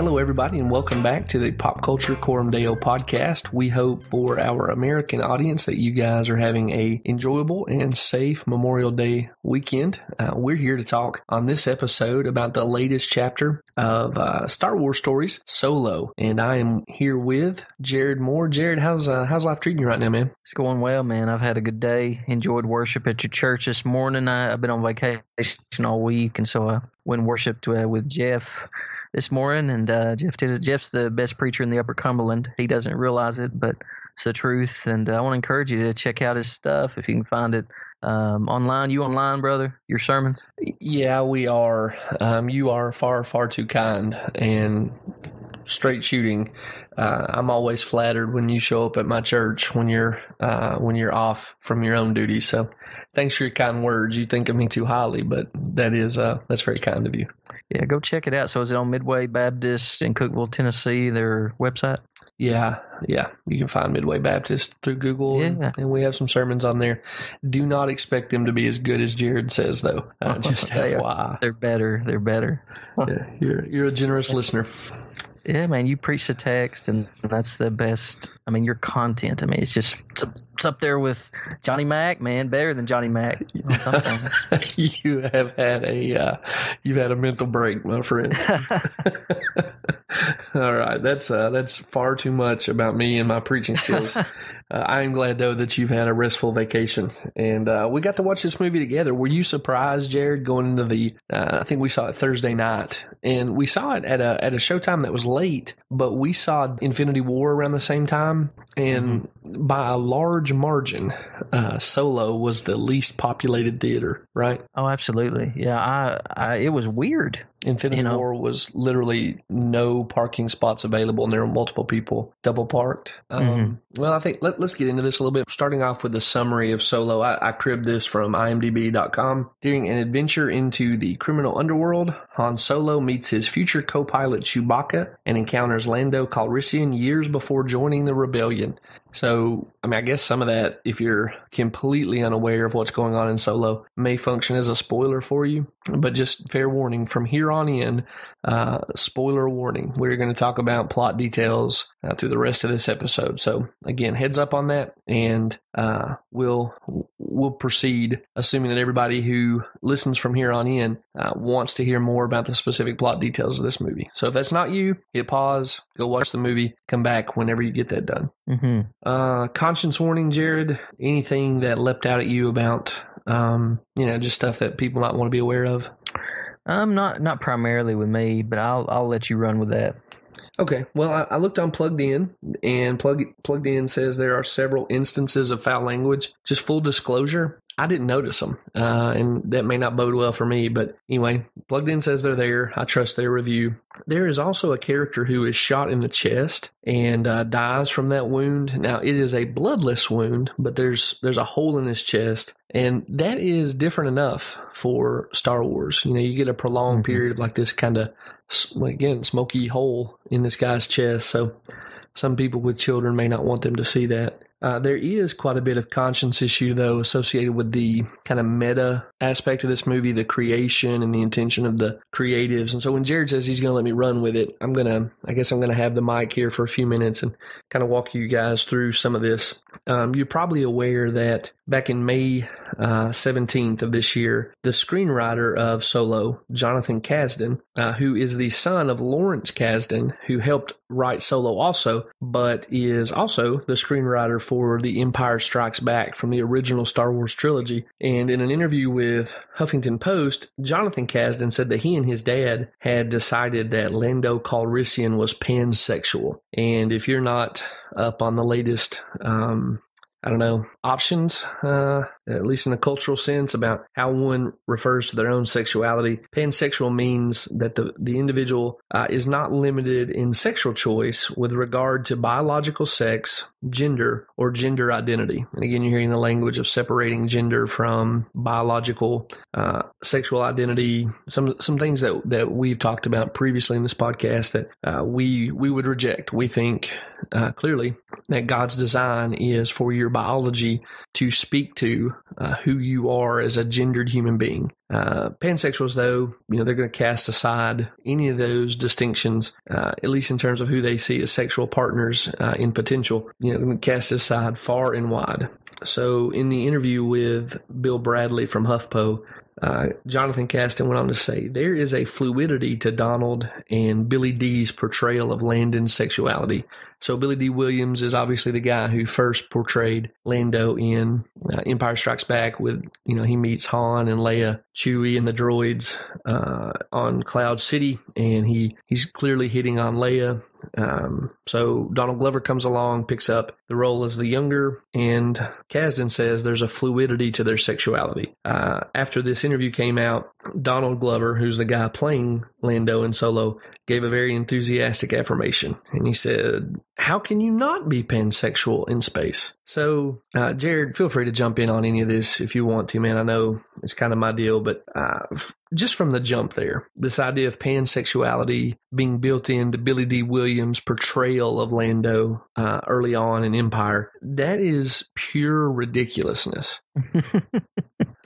Hello, everybody, and welcome back to the Pop Culture Coram Deo podcast. We hope for our American audience that you guys are having a enjoyable and safe Memorial Day weekend. We're here to talk on this episode about the latest chapter of Star Wars stories, Solo, and I am here with Jared Moore. Jared, how's life treating you right now, man? It's going well, man. I've had a good day. Enjoyed worship at your church this morning. I've been on vacation all week, and so I went and worshiped with Jeff this morning, and Jeff's the best preacher in the Upper Cumberland. He doesn't realize it, but it's the truth, and I want to encourage you to check out his stuff if you can find it online. You online, brother? Your sermons? Yeah, we are. You are far, far too kind and straight shooting. I'm always flattered when you show up at my church when you're off from your own duties. So thanks for your kind words. You think of me too highly, but that's very kind of you. Yeah, go check it out. So is it on Midway Baptist in Cookeville, Tennessee, their website? Yeah. You can find Midway Baptist through Google, and we have some sermons on there. Do not expect them to be as good as Jared says, though. Just FYI. They're better. Yeah, you're a generous listener. Yeah, man, you preach the text, and that's the best. I mean, your content, it's up there with Johnny Mac, man, better than Johnny Mac. You have had a mental break, my friend. All right, that's far too much about me and my preaching skills. I am glad, though, that you've had a restful vacation, and we got to watch this movie together. Were you surprised, Jared, going into I think we saw it Thursday night, and we saw it at a showtime that was late, but we saw Infinity War around the same time, and by a large margin, Solo was the least populated theater, right? Oh, absolutely. Yeah, it was weird. Infinity War was literally no parking spots available, and there were multiple people double parked. Well, I think let's get into this a little bit. Starting off with the summary of Solo, I cribbed this from IMDb.com. During an adventure into the criminal underworld, Han Solo meets his future co-pilot Chewbacca and encounters Lando Calrissian years before joining the rebellion. So, I guess some of that, if you're completely unaware of what's going on in Solo, may function as a spoiler for you. But just fair warning, from here on in, spoiler warning. We're going to talk about plot details through the rest of this episode. So, again, heads up on that, and we'll proceed, assuming that everybody who listens from here on in wants to hear more about the specific plot details of this movie. So if that's not you, hit pause, go watch the movie, come back whenever you get that done. Conscience warning, Jared, anything that leapt out at you about, just stuff that people might want to be aware of? Not primarily with me, but I'll let you run with that. Okay, well, I looked on Plugged In, and Plugged In says there are several instances of foul language. Just full disclosure, I didn't notice them, and that may not bode well for me, but anyway, Plugged In says they're there. I trust their review. There is also a character who is shot in the chest and dies from that wound. Now, it is a bloodless wound, but there's a hole in his chest, and that is different enough for Star Wars. You get a prolonged period of like this kind of, again, smoky hole in this guy's chest, so some people with children may not want them to see that. There is quite a bit of conscience issue, though, associated with the kind of meta aspect of this movie, the creation and the intention of the creatives. And so when Jared says he's going to let me run with it, I guess I'm going to have the mic here for a few minutes and kind of walk you guys through some of this. You're probably aware that back in May 17th of this year, the screenwriter of Solo, Jonathan Kasdan, who is the son of Lawrence Kasdan, who helped write Solo also, but is also the screenwriter for The Empire Strikes Back from the original Star Wars trilogy. And in an interview with Huffington Post, Jonathan Kasdan said that he and his dad had decided that Lando Calrissian was pansexual. And if you're not up on the latest options, at least in a cultural sense, about how one refers to their own sexuality. Pansexual means that the individual is not limited in sexual choice with regard to biological sex, gender, or gender identity. And again, you're hearing the language of separating gender from biological sexual identity. Some things that we've talked about previously in this podcast that we would reject. We think clearly that God's design is for your biology to speak to who you are as a gendered human being. Pansexuals, though, they're going to cast aside any of those distinctions, at least in terms of who they see as sexual partners in potential. They're going to cast it aside far and wide. So in the interview with Bill Bradley from HuffPo, Jonathan Kasdan went on to say, there is a fluidity to Donald and Billy Dee's portrayal of Landon's sexuality. So Billy Dee Williams is obviously the guy who first portrayed Lando in Empire Strikes Back with, he meets Han and Leia, Chewie, and the droids on Cloud City, and he's clearly hitting on Leia. So Donald Glover comes along, picks up the role as the younger, and Kasdan says there's a fluidity to their sexuality. After this interview came out, Donald Glover, who's the guy playing Lando in Solo, gave a very enthusiastic affirmation. And he said, how can you not be pansexual in space? So, Jared, feel free to jump in on any of this if you want to, man. I know it's kind of my deal, but just from the jump there, this idea of pansexuality being built into Billy Dee Williams' portrayal of Lando early on in Empire, that is pure ridiculousness.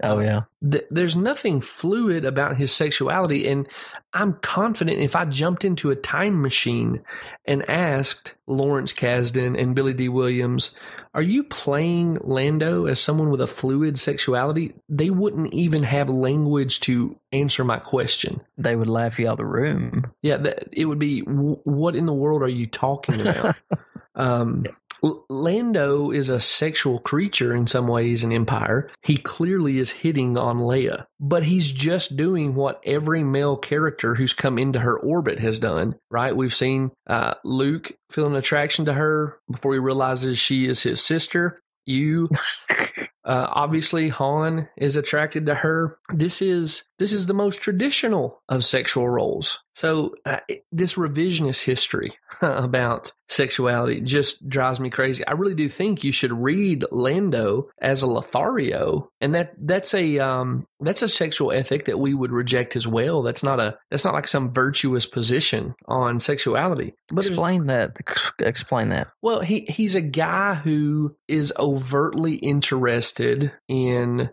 Oh, yeah. There's nothing fluid about his sexuality, and I'm confident if I jumped into a time machine and asked Lawrence Kasdan and Billy Dee Williams, are you playing Lando as someone with a fluid sexuality? They wouldn't even have language to answer my question. They would laugh you out of the room. Yeah, it would be, what in the world are you talking about? Lando is a sexual creature in some ways in Empire. He clearly is hitting on Leia, but he's just doing what every male character who's come into her orbit has done, right? We've seen Luke feel an attraction to her before he realizes she is his sister. Obviously, Han is attracted to her. This is the most traditional of sexual roles. So this revisionist history about sexuality just drives me crazy. I really do think you should read Lando as a Lothario, and that's a sexual ethic that we would reject as well. That's not like some virtuous position on sexuality. But Explain that. Well, he's a guy who is overtly interested in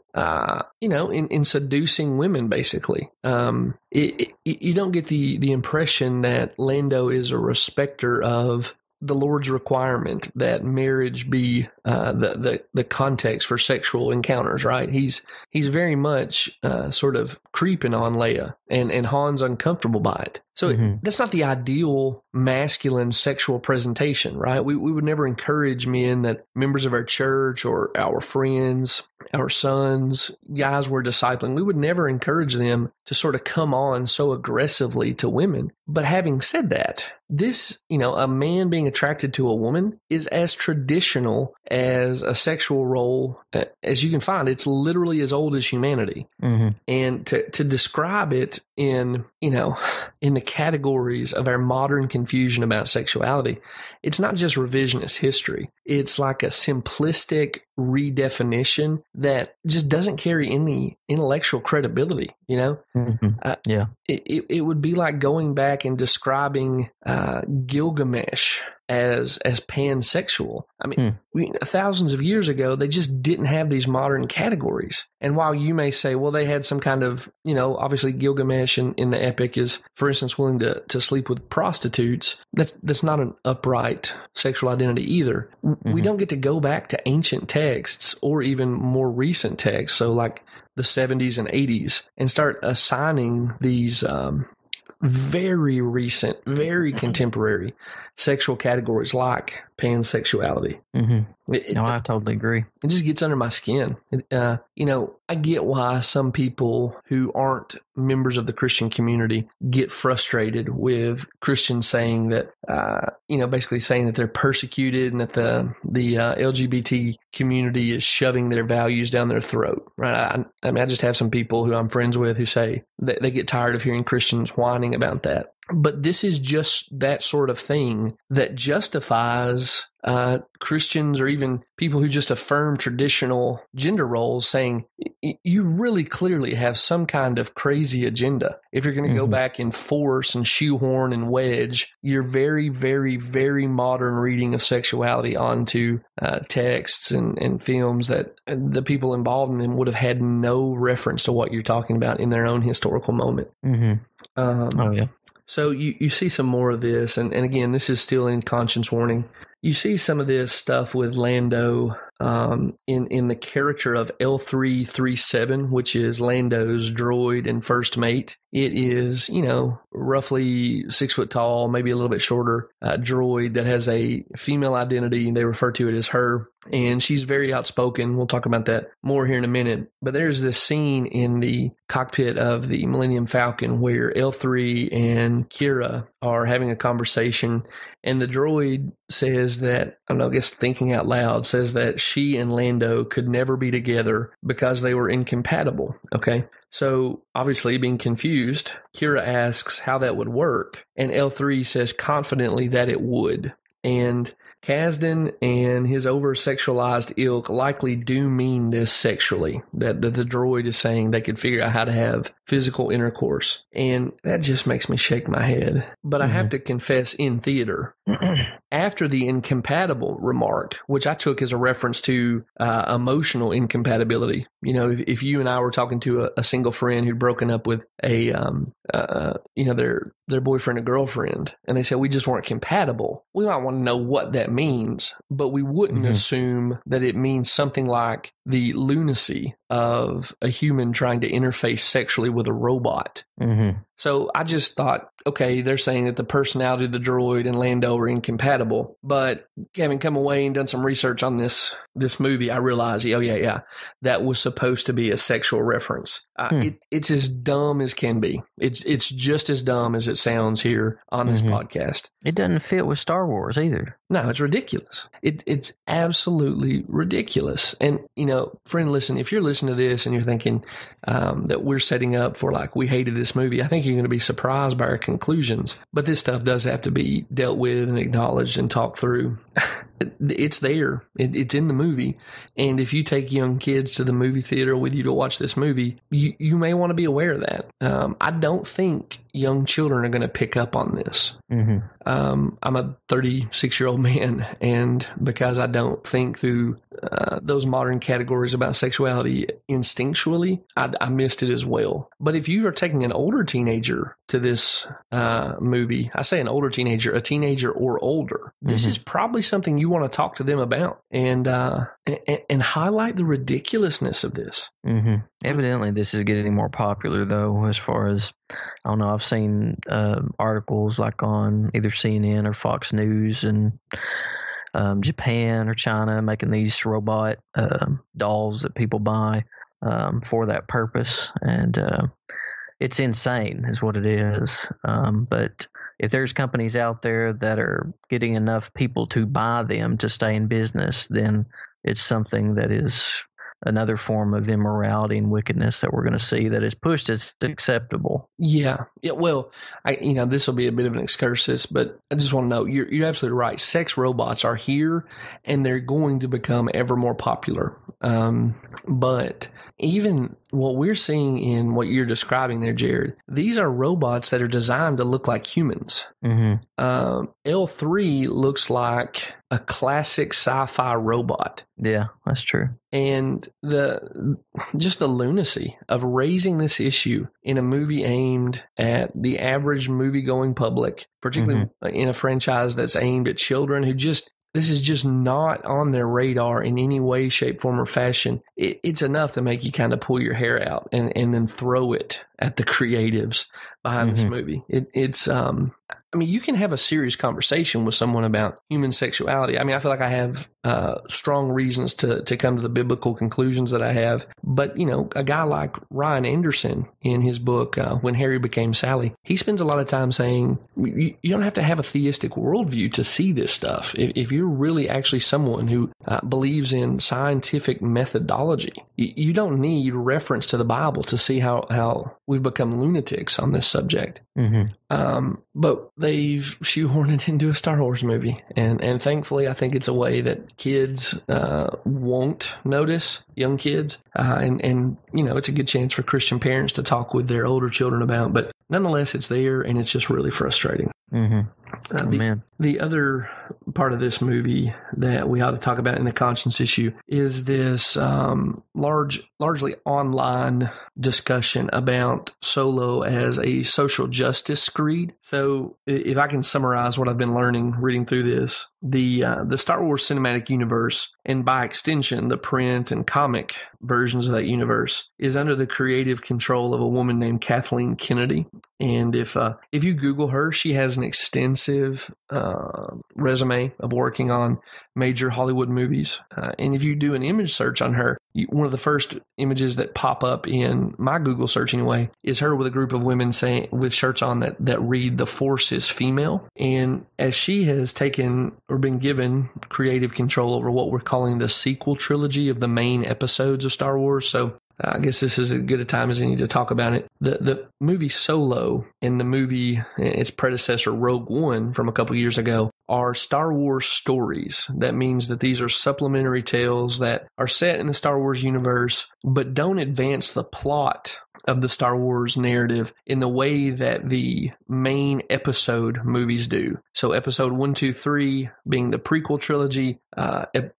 in seducing women, basically. You don't get the impression that Lando is a respecter of the Lord's requirement that marriage be the context for sexual encounters, right? He's very much sort of creeping on Leia, and Han's uncomfortable by it. So that's not the ideal masculine sexual presentation, right? We would never encourage men that members of our church or our friends, our sons, guys we're discipling, we would never encourage them to sort of come on so aggressively to women. But having said that, this, a man being attracted to a woman is as traditional as a sexual role as you can find. It's literally as old as humanity. And to describe it in the categories of our modern confusion about sexuality, it's not just revisionist history. It's like a simplistic redefinition that just doesn't carry any intellectual credibility, Yeah. It would be like going back and describing Gilgamesh as pansexual. I mean, thousands of years ago, they just didn't have these modern categories. And while you may say, well, they had some kind of, obviously Gilgamesh in the epic is, for instance, willing to sleep with prostitutes. That's not an upright sexual identity either. We don't get to go back to ancient texts or even more recent texts. So like the 70s and 80s and start assigning these very recent, very contemporary sexual categories like pansexuality. No, I totally agree. It just gets under my skin. I get why some people who aren't members of the Christian community get frustrated with Christians saying that, basically saying that they're persecuted and that the LGBT community is shoving their values down their throat, right? I just have some people who I'm friends with who say that they get tired of hearing Christians whining about that. But this is just that sort of thing that justifies Christians or even people who just affirm traditional gender roles saying you really clearly have some kind of crazy agenda. If you're going to go back and force and shoehorn and wedge your very, very, very modern reading of sexuality onto texts and films that the people involved in them would have had no reference to what you're talking about in their own historical moment. Oh, yeah. So you see some more of this, and again, this is still in conscience warning. You see some of this stuff with Lando in the character of L337, which is Lando's droid and first mate. It is, roughly 6 foot tall, maybe a little bit shorter droid that has a female identity. They refer to it as her. And she's very outspoken. We'll talk about that more here in a minute. But there's this scene in the cockpit of the Millennium Falcon where L3 and Kira are having a conversation. And the droid says that, I guess thinking out loud, says that she and Lando could never be together because they were incompatible. Okay. So obviously being confused, Kira asks how that would work. And L3 says confidently that it would. And Kasdan and his over-sexualized ilk likely do mean this sexually, that the droid is saying they could figure out how to have physical intercourse. And that just makes me shake my head. But I have to confess, in theater, after the incompatible remark, which I took as a reference to emotional incompatibility, if you and I were talking to a single friend who'd broken up with their boyfriend or girlfriend, and they said we just weren't compatible, we might want to know what that means, but we wouldn't assume that it means something like the lunacy of a human trying to interface sexually with a robot. So I just thought, okay, they're saying that the personality of the droid and Lando are incompatible. But having come away and done some research on this movie, I realized, that was supposed to be a sexual reference. It's as dumb as can be. It's just as dumb as it sounds here on this podcast. It doesn't fit with Star Wars either. No, it's ridiculous. It's absolutely ridiculous. And, friend, listen, if you're listening to this and you're thinking that we're setting up for we hated this movie, I think you're going to be surprised by our conclusions. But this stuff does have to be dealt with and acknowledged and talked through. It's there. It's in the movie. And if you take young kids to the movie theater with you to watch this movie, you may want to be aware of that. I don't think young children are going to pick up on this. I'm a 36-year-old man, and because I don't think through those modern categories about sexuality instinctually, I missed it as well. But if you are taking an older teenager to this movie, I say an older teenager, a teenager or older, this is probably something you want to talk to them about and highlight the ridiculousness of this. Evidently, this is getting more popular, though, as far as, I don't know, I've seen articles on either CNN or Fox News and Japan or China making these robot dolls that people buy for that purpose. And it's insane is what it is. But if there's companies out there that are getting enough people to buy them to stay in business, then it's something that is another form of immorality and wickedness that we're going to see that is pushed as acceptable. Yeah. Well, this will be a bit of an excursus, but I just want to know you're absolutely right. Sex robots are here, and they're going to become ever more popular. But even what we're seeing in what you're describing there, Jared, these are robots that are designed to look like humans. L3 looks like a classic sci-fi robot. Yeah, that's true. And the lunacy of raising this issue in a movie aimed at the average movie-going public, particularly in a franchise that's aimed at children who this is just not on their radar in any way, shape, form, or fashion. It's enough to make you kind of pull your hair out and then throw it at the creatives behind this movie. You can have a serious conversation with someone about human sexuality. I feel like I have strong reasons to come to the biblical conclusions that I have. But, a guy like Ryan Anderson in his book, When Harry Became Sally, he spends a lot of time saying you don't have to have a theistic worldview to see this stuff. If you're really actually someone who believes in scientific methodology, you don't need reference to the Bible to see how we've become lunatics on this subject. But but they've shoehorned it into a Star Wars movie. And thankfully, I think it's a way that kids won't notice, young kids. And it's a good chance for Christian parents to talk with their older children about. But nonetheless, it's there, and it's just really frustrating. Man. The other part of this movie that we ought to talk about in the conscience issue is this largely online discussion about Solo as a social justice screed. So if I can summarize what I've been learning reading through this, the Star Wars cinematic universe, and by extension, the print and comic versions of that universe, is under the creative control of a woman named Kathleen Kennedy. And if you Google her, she has an extensive resume of working on major Hollywood movies. And if you do an image search on her, one of the first images that pop up in my Google search anyway is her with a group of women saying, with shirts on that read "The Force is female." And as she has taken or been given creative control over what we're calling the sequel trilogy of the main episodes of Star Wars, so I guess this is as good a time as any to talk about it. The movie Solo and the movie, its predecessor Rogue One from a couple years ago, are Star Wars stories. That means that these are supplementary tales that are set in the Star Wars universe, but don't advance the plot of the Star Wars narrative in the way that the main episode movies do. So episode 1, 2, 3 being the prequel trilogy,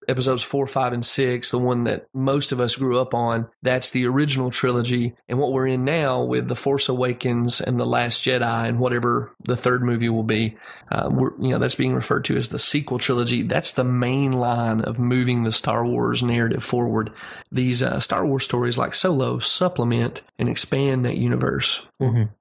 episodes 4, 5, and 6, the one that most of us grew up on, that's the original trilogy. And what we're in now with The Force Awakens and The Last Jedi and whatever the third movie will be, that's being referred to as the sequel trilogy. That's the main line of moving the Star Wars narrative forward. These Star Wars stories like Solo supplement and expand that universe.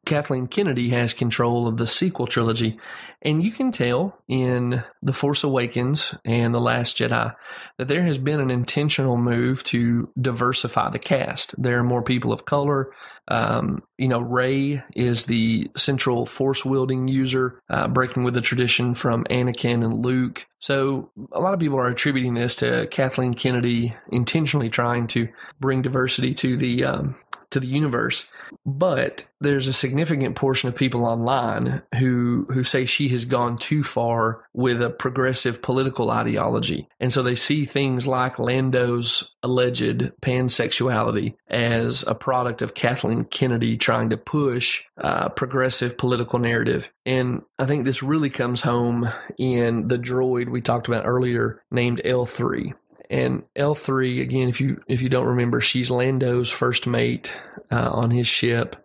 Kathleen Kennedy has control of the sequel trilogy, and you can tell in The Force Awakens and The Last Jedi that there has been an intentional move to diversify the cast. There are more people of color. Rey is the central force-wielding user, breaking with the tradition from Anakin and Luke. So a lot of people are attributing this to Kathleen Kennedy intentionally trying to bring diversity to the universe. But there's a significant portion of people online who say she has gone too far with a progressive political ideology. And so they see things like Lando's alleged pansexuality as a product of Kathleen Kennedy trying to push a progressive political narrative. And I think this really comes home in the droid we talked about earlier named L3. And L3, again, if you don't remember, she's Lando's first mate on his ship.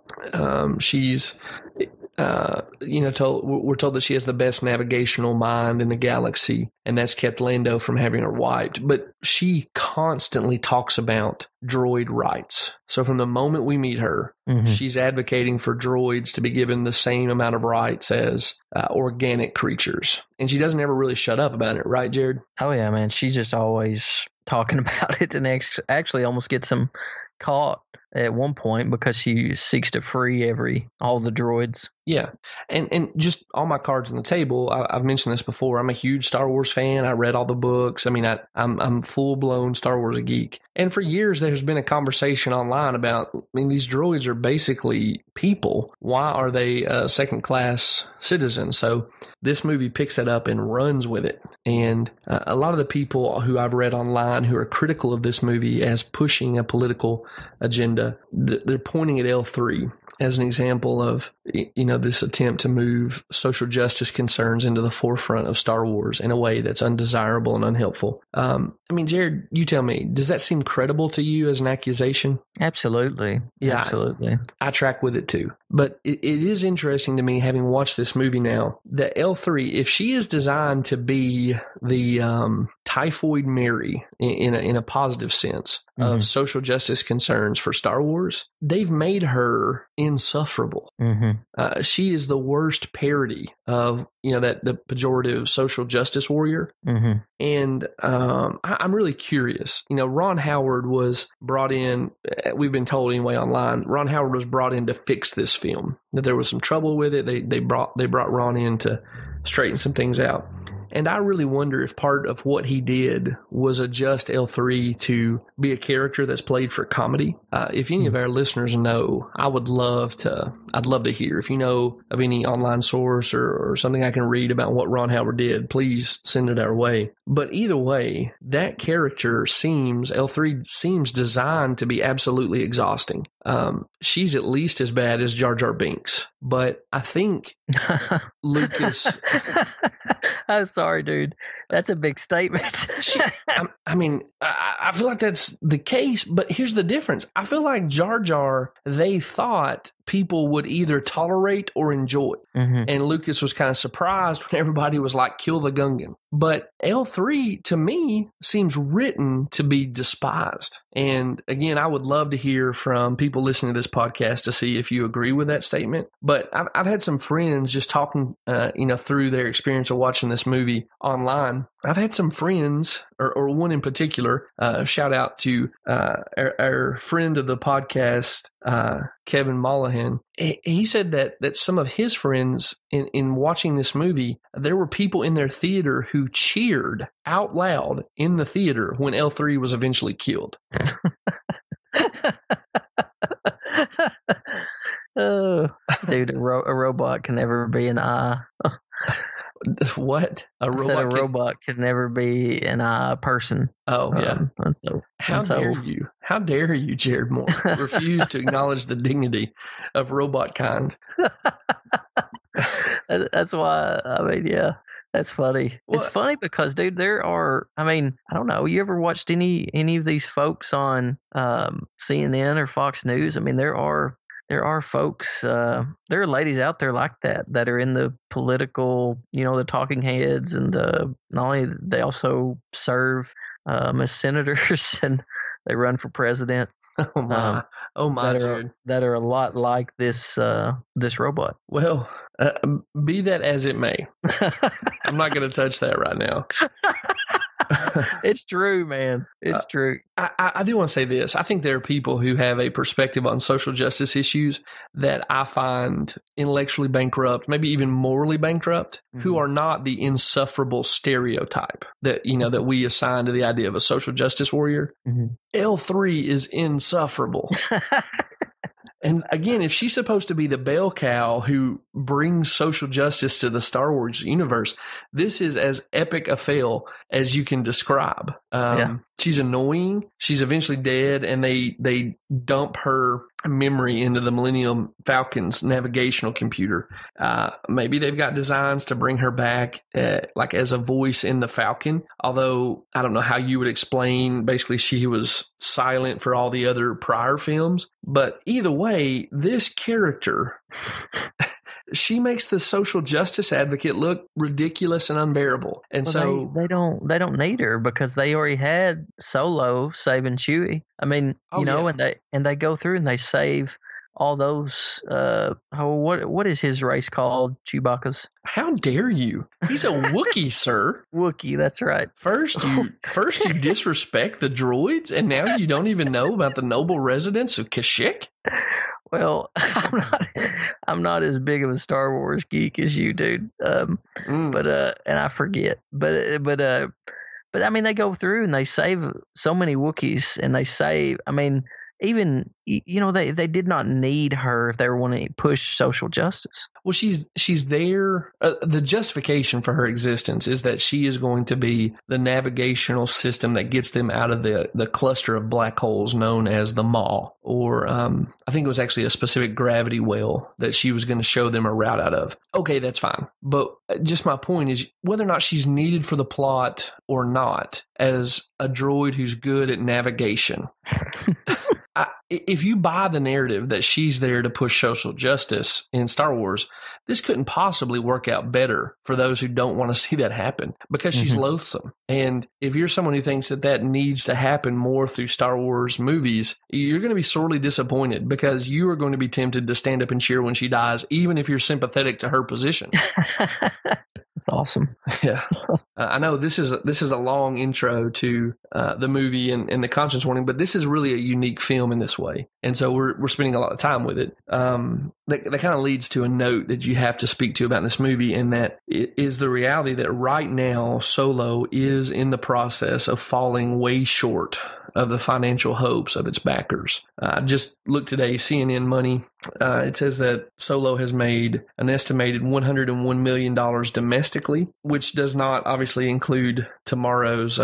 She's we're told that she has the best navigational mind in the galaxy, and that's kept Lando from having her wiped. But she constantly talks about droid rights. So from the moment we meet her, she's advocating for droids to be given the same amount of rights as organic creatures. And she doesn't ever really shut up about it, right, Jared? Oh, yeah, man. She's just always talking about it, and actually almost gets them caught at one point because she seeks to free all the droids. Yeah. And just all my cards on the table, I've mentioned this before. I'm a huge Star Wars fan. I read all the books. I mean, I'm full-blown Star Wars geek. And for years, there's been a conversation online about, these droids are basically people. Why are they second-class citizens? So this movie picks that up and runs with it. And a lot of the people who I've read online who are critical of this movie as pushing a political agenda, they're pointing at L3 as an example of, this attempt to move social justice concerns into the forefront of Star Wars in a way that's undesirable and unhelpful. Jared, you tell me, does that seem credible to you as an accusation? Absolutely. Yeah, absolutely. I track with it too. But it is interesting to me, having watched this movie now, that L3, if she is designed to be the typhoid Mary in a positive sense of social justice concerns for Star Wars, they've made her insufferable. She is the worst parody of the pejorative social justice warrior. And I'm really curious. Ron Howard was brought in, we've been told anyway online, Ron Howard was brought in to fix this film, that there was some trouble with it. They brought Ron in to straighten some things out. And I really wonder if part of what he did was adjust L3 to be a character that's played for comedy. If any of our listeners know, I'd love to hear. If you know of any online source or something I can read about what Ron Howard did, please send it our way. But either way, that character L3 seems designed to be absolutely exhausting. She's at least as bad as Jar Jar Binks, but I think Lucas. I'm sorry, dude. That's a big statement. I feel like that's the case, but here's the difference. I feel like Jar Jar, they thought people would either tolerate or enjoy. Mm-hmm. And Lucas was kind of surprised when everybody was like, kill the Gungan. But L3, to me, seems written to be despised. And again, I would love to hear from people listening to this podcast to see if you agree with that statement. But I've had some friends just talking, through their experience of watching this movie online. I've had some friends, or one in particular, shout out to our friend of the podcast, Kevin Mollahan. He said that some of his friends in watching this movie, there were people in their theater who cheered out loud in the theater when L3 was eventually killed. Oh, dude, a robot can never be an eye. What? A robot can never be an eye person. Oh, yeah. How dare you? How dare you, Jared Moore, refuse to acknowledge the dignity of robot kind? That's why, yeah. That's funny. Well, it's funny because, dude, there are, I don't know, you ever watched any of these folks on CNN or Fox News? there are folks, there are ladies out there like that are in the political, the talking heads, and not only they also serve as senators and they run for president. Oh my! That are a lot like this robot. Well, be that as it may, I'm not going to touch that right now. It's true, man. It's true. I do want to say this. I think there are people who have a perspective on social justice issues that I find intellectually bankrupt, maybe even morally bankrupt, who are not the insufferable stereotype that that we assign to the idea of a social justice warrior. Mm-hmm. L3 is insufferable. And again, if she's supposed to be the bell cow who brings social justice to the Star Wars universe, this is as epic a fail as you can describe. She's annoying. She's eventually dead, and they dump her memory into the Millennium Falcon's navigational computer. Maybe they've got designs to bring her back, like as a voice in the Falcon. Although I don't know how you would explain. Basically, she was silent for all the other prior films. But either way, this character, she makes the social justice advocate look ridiculous and unbearable. And they don't need her because they already had Solo saving Chewie. And they go through and they save all those. What is his race called? Chewbacca's. How dare you? He's a Wookiee, sir. Wookiee, that's right. First you disrespect the droids, and now you don't even know about the noble residents of Kashyyyk? Well, I'm not as big of a Star Wars geek as you, dude. But and I forget. But they go through and they save so many Wookiees, and they save. Even they did not need her if they were wanting to push social justice. Well, she's there. The justification for her existence is that she is going to be the navigational system that gets them out of the cluster of black holes known as the Maw, or I think it was actually a specific gravity well that she was going to show them a route out of. Okay, that's fine. But just my point is whether or not she's needed for the plot or not as a droid who's good at navigation. If you buy the narrative that she's there to push social justice in Star Wars, this couldn't possibly work out better for those who don't want to see that happen because she's loathsome. And if you're someone who thinks that needs to happen more through Star Wars movies, you're going to be sorely disappointed because you are going to be tempted to stand up and cheer when she dies, even if you're sympathetic to her position. That's awesome. Yeah. I know this is a long intro to the movie and the conscience warning, but this is really a unique film in this way. And so we're spending a lot of time with it. That kind of leads to a note that you have to speak to about this movie, and that it is the reality that right now Solo is in the process of falling way short of the financial hopes of its backers. Just look today, CNN Money. It says that Solo has made an estimated $101 million domestically, which does not obviously include tomorrow's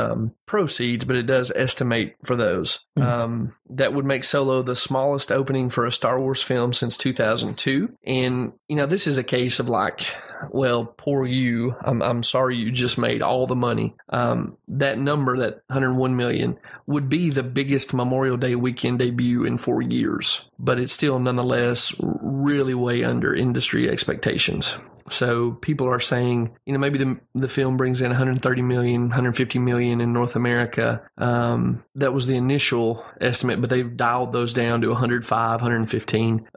proceeds, but it does estimate for those. That would make Solo the smallest opening for a Star Wars film since 2002. And, this is a case of like, well, poor you. I'm sorry you just made all the money. That number, that 101 million, would be the biggest Memorial Day weekend debut in 4 years, but it's still nonetheless really way under industry expectations. So people are saying, maybe the film brings in 130 million, 150 million in North America. That was the initial estimate, but they've dialed those down to 105, 115.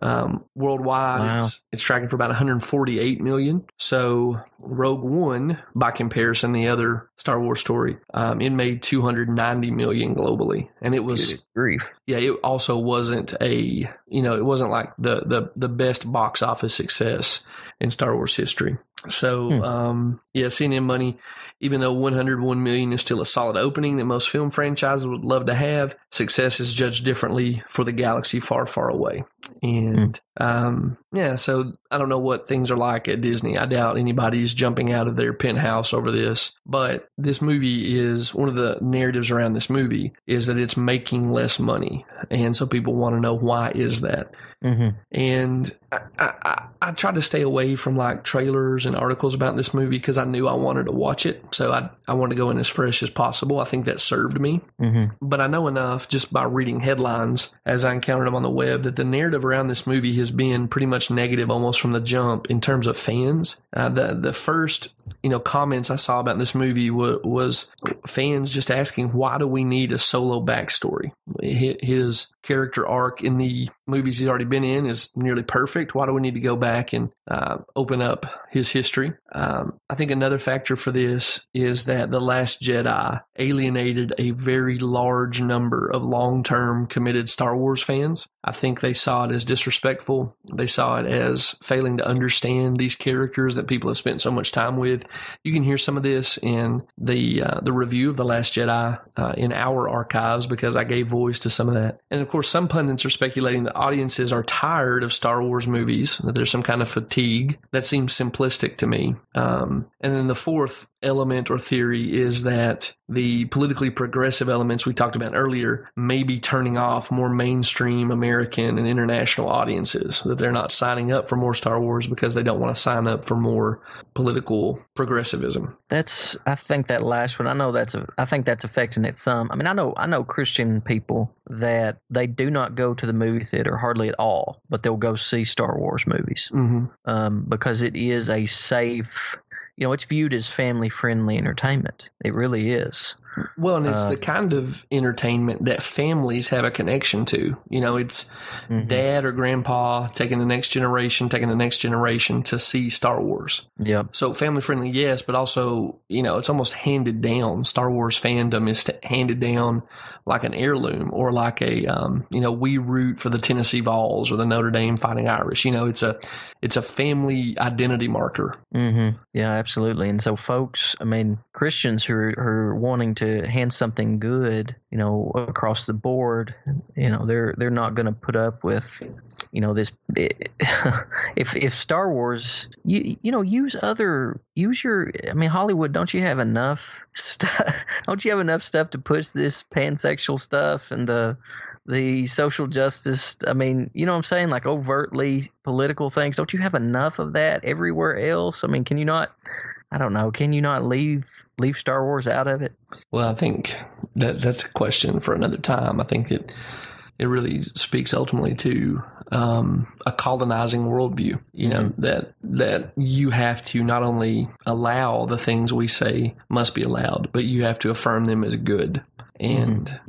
Worldwide, wow. It's tracking for about 148 million. So Rogue One, by comparison, the other Star Wars story, it made 290 million globally. And it was, good grief. Yeah, it also wasn't it wasn't like the best box office success in Star Wars history. So, CNN Money, even though 101 million is still a solid opening that most film franchises would love to have, success is judged differently for the galaxy far, far away. And, so I don't know what things are like at Disney. I doubt anybody's jumping out of their penthouse over this, but this movie is, one of the narratives around this movie is that it's making less money. And so people want to know, why is that? And I tried to stay away from like trailers and articles about this movie because I knew I wanted to watch it. So I wanted to go in as fresh as possible. I think that served me. But I know enough just by reading headlines as I encountered them on the web that the narrative around this movie has been pretty much negative almost from the jump in terms of fans. The first comments I saw about this movie was fans just asking, why do we need a Solo backstory? His character arc in the movies he's already been in is nearly perfect. Why do we need to go back and open up his history? I think another factor for this is that The Last Jedi alienated a very large number of long-term committed Star Wars fans. I think they saw it as disrespectful. They saw it as failing to understand these characters that people have spent so much time with. You can hear some of this in the review of The Last Jedi in our archives, because I gave voice to some of that. And of course, some pundits are speculating that audiences are tired of Star Wars movies, that there's some kind of fatigue. That seems simplistic to me. And then the fourth element or theory is that the politically progressive elements we talked about earlier may be turning off more mainstream American and international audiences, that they're not signing up for more Star Wars because they don't want to sign up for more political progressivism. I think that last one, I think that's affecting it some. I mean, I know Christian people that they do not go to the movie theater hardly at all, but they'll go see Star Wars movies because it is a safe, it's viewed as family-friendly entertainment. It really is. Well, and it's the kind of entertainment that families have a connection to. It's dad or grandpa taking the next generation to see Star Wars. Yeah. So family-friendly, yes, but also, it's almost handed down. Star Wars fandom is handed down like an heirloom, or like we root for the Tennessee Vols or the Notre Dame Fighting Irish. It's a family identity marker. Yeah, absolutely. And so folks, Christians who are wanting to hand something good, across the board, they're not going to put up with, this. If Star Wars, Hollywood, don't you have enough stuff? Don't you have enough stuff to push this pansexual stuff and the social justice? What I'm saying? Like overtly political things. Don't you have enough of that everywhere else? Can you not? I don't know. Can you not leave Star Wars out of it? Well, I think that's a question for another time. I think it really speaks ultimately to a colonizing worldview. That you have to not only allow the things we say must be allowed, but you have to affirm them as good. And,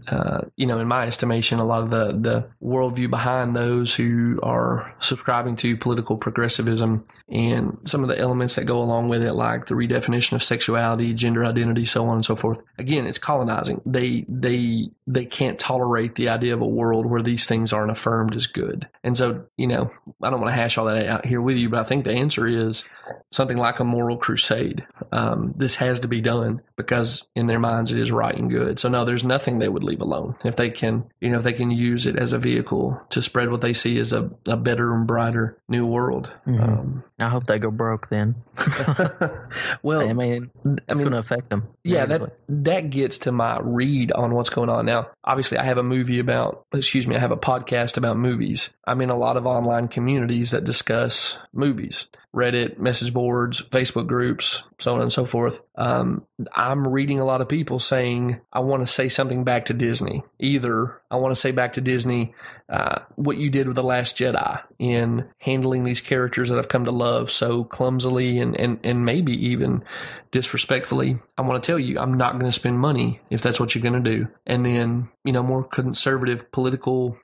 in my estimation, a lot of the worldview behind those who are subscribing to political progressivism and some of the elements that go along with it, like the redefinition of sexuality, gender identity, so on and so forth. Again, it's colonizing. They can't tolerate the idea of a world where these things aren't affirmed as good. And so, I don't want to hash all that out here with you, but I think the answer is something like a moral crusade. This has to be done because in their minds it is right and good. So no, there's nothing they would leave alone if they can, if they can use it as a vehicle to spread what they see as a better and brighter new world. I hope they go broke then. Well, it's going to affect them. Yeah, that gets to my read on what's going on now. Obviously, I have a podcast about movies. I'm in a lot of online communities that discuss movies. Reddit, message boards, Facebook groups, so on and so forth. I'm reading a lot of people saying, I want to say something back to Disney. Either I want to say back to Disney what you did with The Last Jedi in handling these characters that I've come to love so clumsily and maybe even disrespectfully. I want to tell you, I'm not going to spend money if that's what you're going to do. And then, more conservative political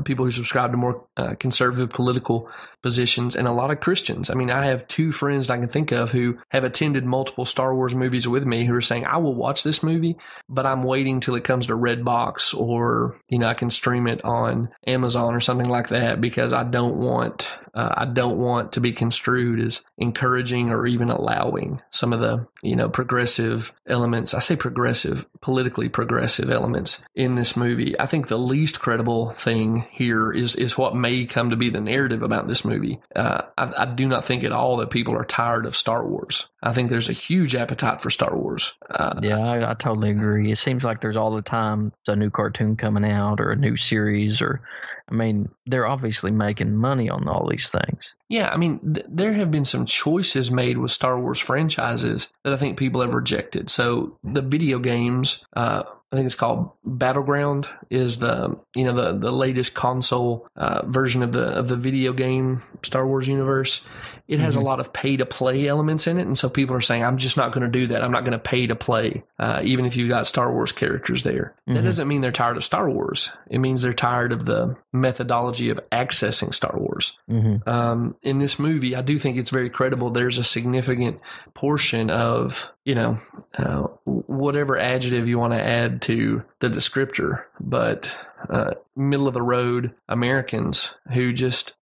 people who subscribe to more conservative political positions, and a lot of Christians. I have two friends that I can think of who have attended multiple Star Wars movies with me who are saying, I will watch this movie, but I'm waiting till it comes to Redbox or, I can stream it on Amazon or something like that because I don't want to be construed as encouraging or even allowing some of the, progressive elements. I say progressive, politically progressive elements in this movie. I think the least credible thing here is what may come to be the narrative about this movie. I do not think at all that people are tired of Star Wars. I think there's a huge appetite for Star Wars. I totally agree. It seems like there's all the time a new cartoon coming out or a new series they're obviously making money on all these things. Yeah, there have been some choices made with Star Wars franchises that I think people have rejected. So the video games, I think it's called Battleground, is the latest console version of the video game Star Wars universe. It has a lot of pay to play elements in it, and so people are saying, I'm just not going to do that. I'm not going to pay to play, even if you've got Star Wars characters there. That doesn't mean they're tired of Star Wars. It means they're tired of the methodology of accessing Star Wars. In this movie, I do think it's very credible. There's a significant portion of, whatever adjective you want to add to the descriptor, but middle of the road Americans who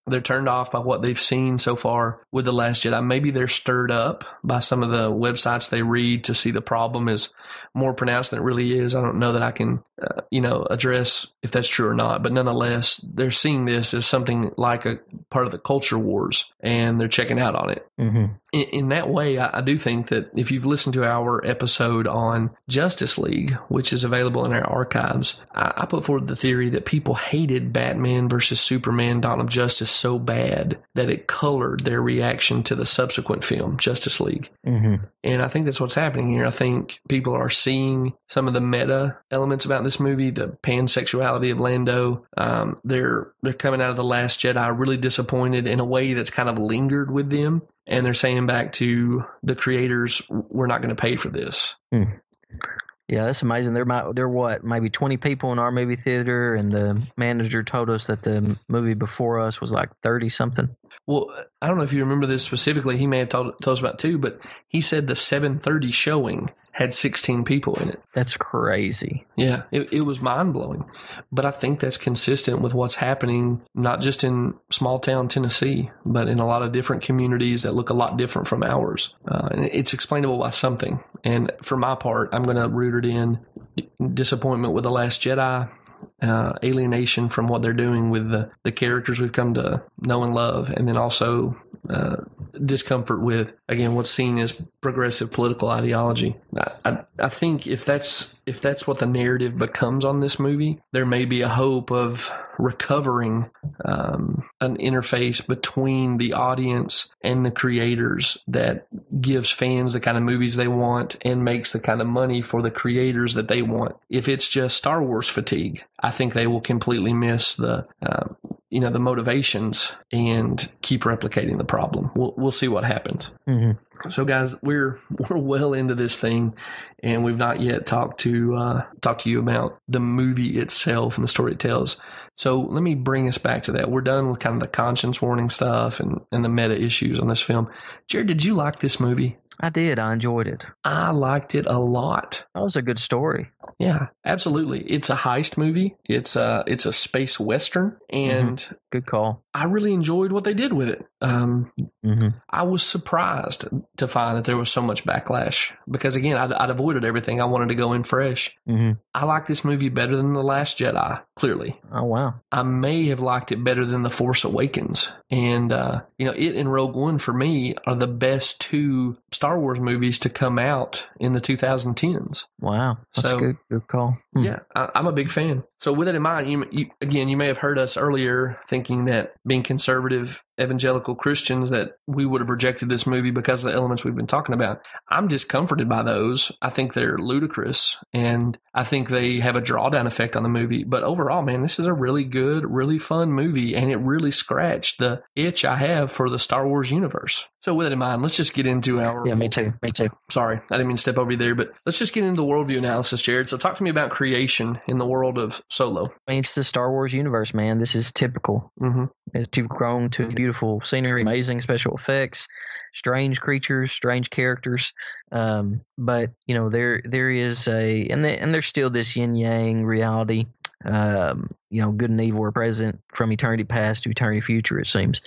they're turned off by what they've seen so far with The Last Jedi. Maybe they're stirred up by some of the websites they read to see the problem is more pronounced than it really is. I don't know that I can, address if that's true or not, but nonetheless, they're seeing this as something like a part of the culture wars and they're checking out on it. In that way, I do think that if you've listened to our episode on Justice League, which is available in our archives, I put forward the theory that people hated Batman versus Superman Dawn of Justice so bad that it colored their reaction to the subsequent film, Justice League. And I think that's what's happening here. I think people are seeing some of the meta elements about this movie, the pansexuality of Lando. They're coming out of The Last Jedi really disappointed in a way that's kind of lingered with them. And they're saying back to the creators, we're not going to pay for this. Yeah, that's amazing. There what, maybe 20 people in our movie theater, and the manager told us that the movie before us was like 30 something. Well, I don't know if you remember this specifically. He may have told us about two, but he said the 7:30 showing had 16 people in it. That's crazy. Yeah, it was mind-blowing. But I think that's consistent with what's happening, not just in small town Tennessee, but in a lot of different communities that look a lot different from ours. And it's explainable by something. And for my part, I'm going to root it in disappointment with The Last Jedi, alienation from what they're doing with the characters we've come to know and love, and then also discomfort with, again, what's seen as progressive political ideology. I think if that's what the narrative becomes on this movie, there may be a hope of recovering an interface between the audience and the creators that gives fans the kind of movies they want and makes the kind of money for the creators that they want. If it's just Star Wars fatigue, I think they will completely miss the the motivations and keep replicating the problem. We'll see what happens. Mm-hmm. So guys, we're well into this thing, and we've not yet talked to you about the movie itself and the story it tells. So let me bring us back to that. We're done with kind of the conscience warning stuff and the meta issues on this film. Jared, did you like this movie? I did. I enjoyed it. I liked it a lot. That was a good story. Yeah, absolutely. It's a heist movie. It's a space western, and good call. I really enjoyed what they did with it. I was surprised to find that there was so much backlash because, again, I'd avoided everything. I wanted to go in fresh. I like this movie better than The Last Jedi, clearly. Oh, wow. I may have liked it better than The Force Awakens. And, it and Rogue One, for me, are the best two Star Wars movies to come out in the 2010s. Wow. That's a good call. Yeah, I'm a big fan. So with that in mind, you may have heard us earlier thinking that being conservative evangelical Christians that we would have rejected this movie because of the elements we've been talking about. I'm discomforted by those. I think they're ludicrous, and I think they have a drawdown effect on the movie. But overall, man, this is a really good, really fun movie, and it really scratched the itch I have for the Star Wars universe. So with that in mind, let's just get into our... Yeah, me too. Sorry, I didn't mean to step over you there, but let's just get into the worldview analysis, Jared. So talk to me about creation in the world of Solo. I mean, it's the Star Wars universe, man. This is typical. You've grown to beautiful scenery, amazing special effects, strange creatures, strange characters. But there is and there's still this yin yang reality. Good and evil are present from eternity past to eternity future, it seems.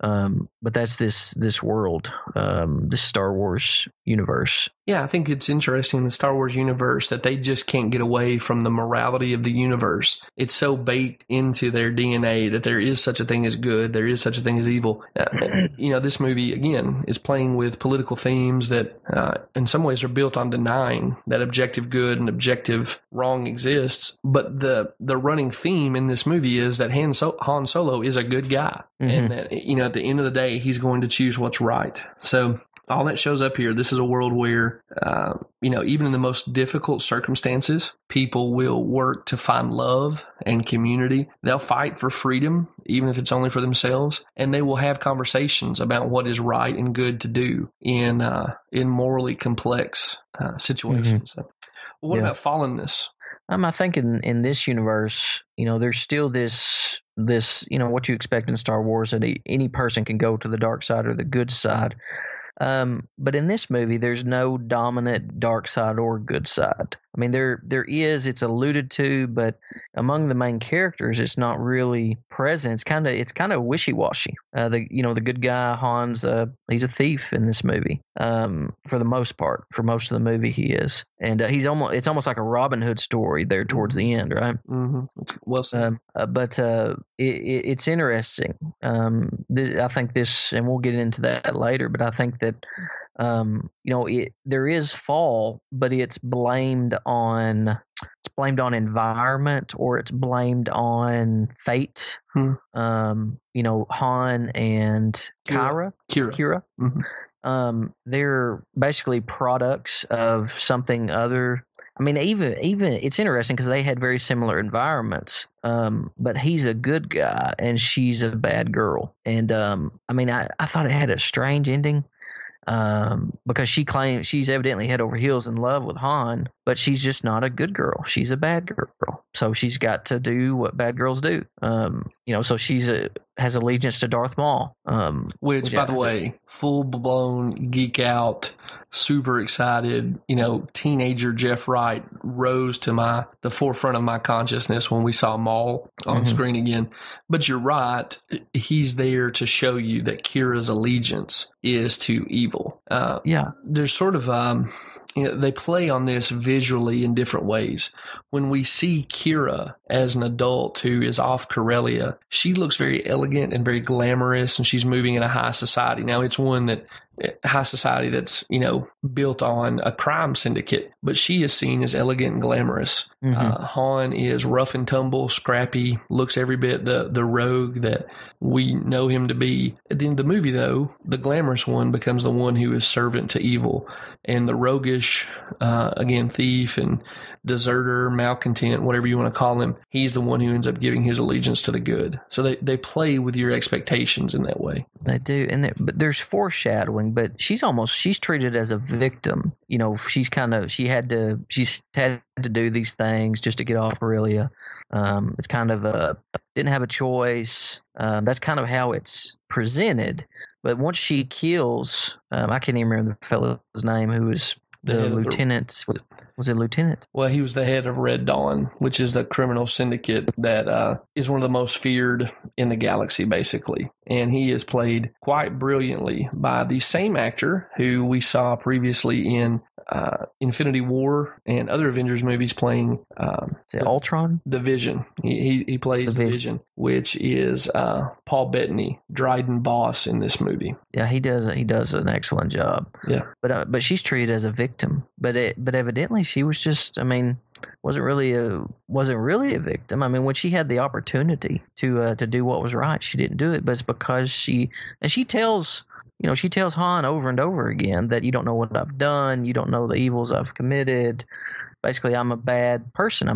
But that's this world, this Star Wars universe. Yeah, I think it's interesting in the Star Wars universe that they just can't get away from the morality of the universe. It's so baked into their DNA that there is such a thing as good, there is such a thing as evil. This movie, again, is playing with political themes that in some ways are built on denying that objective good and objective wrong exists. But the running theme in this movie is that Han Solo is a good guy. And that, at the end of the day, he's going to choose what's right. So all that shows up here, this is a world where, even in the most difficult circumstances, people will work to find love and community. They'll fight for freedom, even if it's only for themselves. And they will have conversations about what is right and good to do in morally complex situations. So, what about fallenness? I think in this universe, there's still this, what you expect in Star Wars, that any person can go to the dark side or the good side. But in this movie, there's no dominant dark side or good side. I mean, there is, it's alluded to, but among the main characters, it's not really present. It's kind of wishy-washy. The good guy, Han's, he's a thief in this movie. For the most part, for most of the movie, he is, and it's almost like a Robin Hood story there towards the end, right? Well said. But it's interesting. I think this, and we'll get into that later, but I think that there is fall, but it's blamed on environment, or it's blamed on fate. Han and Kira. They're basically products of something other. I mean, even it's interesting because they had very similar environments. But he's a good guy and she's a bad girl. And I thought it had a strange ending. Because she claims she's evidently head over heels in love with Han, but she's just not a good girl. She's a bad girl. So she's got to do what bad girls do. So has allegiance to Darth Maul. Which, by the way, full-blown geek out, super excited, teenager Jeff Wright rose to the forefront of my consciousness when we saw Maul on screen again. But you're right. He's there to show you that Kira's allegiance is to evil. There's sort of, they play on this visually in different ways. When we see Kira as an adult who is off Corellia, she looks very elegant and very glamorous, and she's moving in a high society. Now, it's one that, high society that's, built on a crime syndicate, but she is seen as elegant and glamorous. Han is rough and tumble, scrappy, looks every bit the rogue that we know him to be. At the end of the movie, though, the glamorous one becomes the one who is servant to evil, and the roguish, again, thief and deserter, malcontent, whatever you want to call him, he's the one who ends up giving his allegiance to the good. So they play with your expectations in that way. They do, but there's foreshadowing. But she's treated as a victim. She's had to do these things just to get off Aurelia. It's kind of didn't have a choice. That's kind of how it's presented. But once she kills, I can't even remember the fellow's name who was the lieutenant. Was it lieutenant? Well, he was the head of Red Dawn, which is the criminal syndicate that is one of the most feared in the galaxy, basically. And he is played quite brilliantly by the same actor who we saw previously in Infinity War and other Avengers movies playing Ultron? The Vision. He plays the Vision, which is Paul Bettany, Dryden Boss in this movie. Yeah, he does an excellent job. Yeah. But she's treated as a victim. But evidently she was just, wasn't really a victim. When she had the opportunity to do what was right, she didn't do it. But it's because she tells Han over and over again that you don't know what I've done, you don't know the evils I've committed. Basically, I'm a bad person.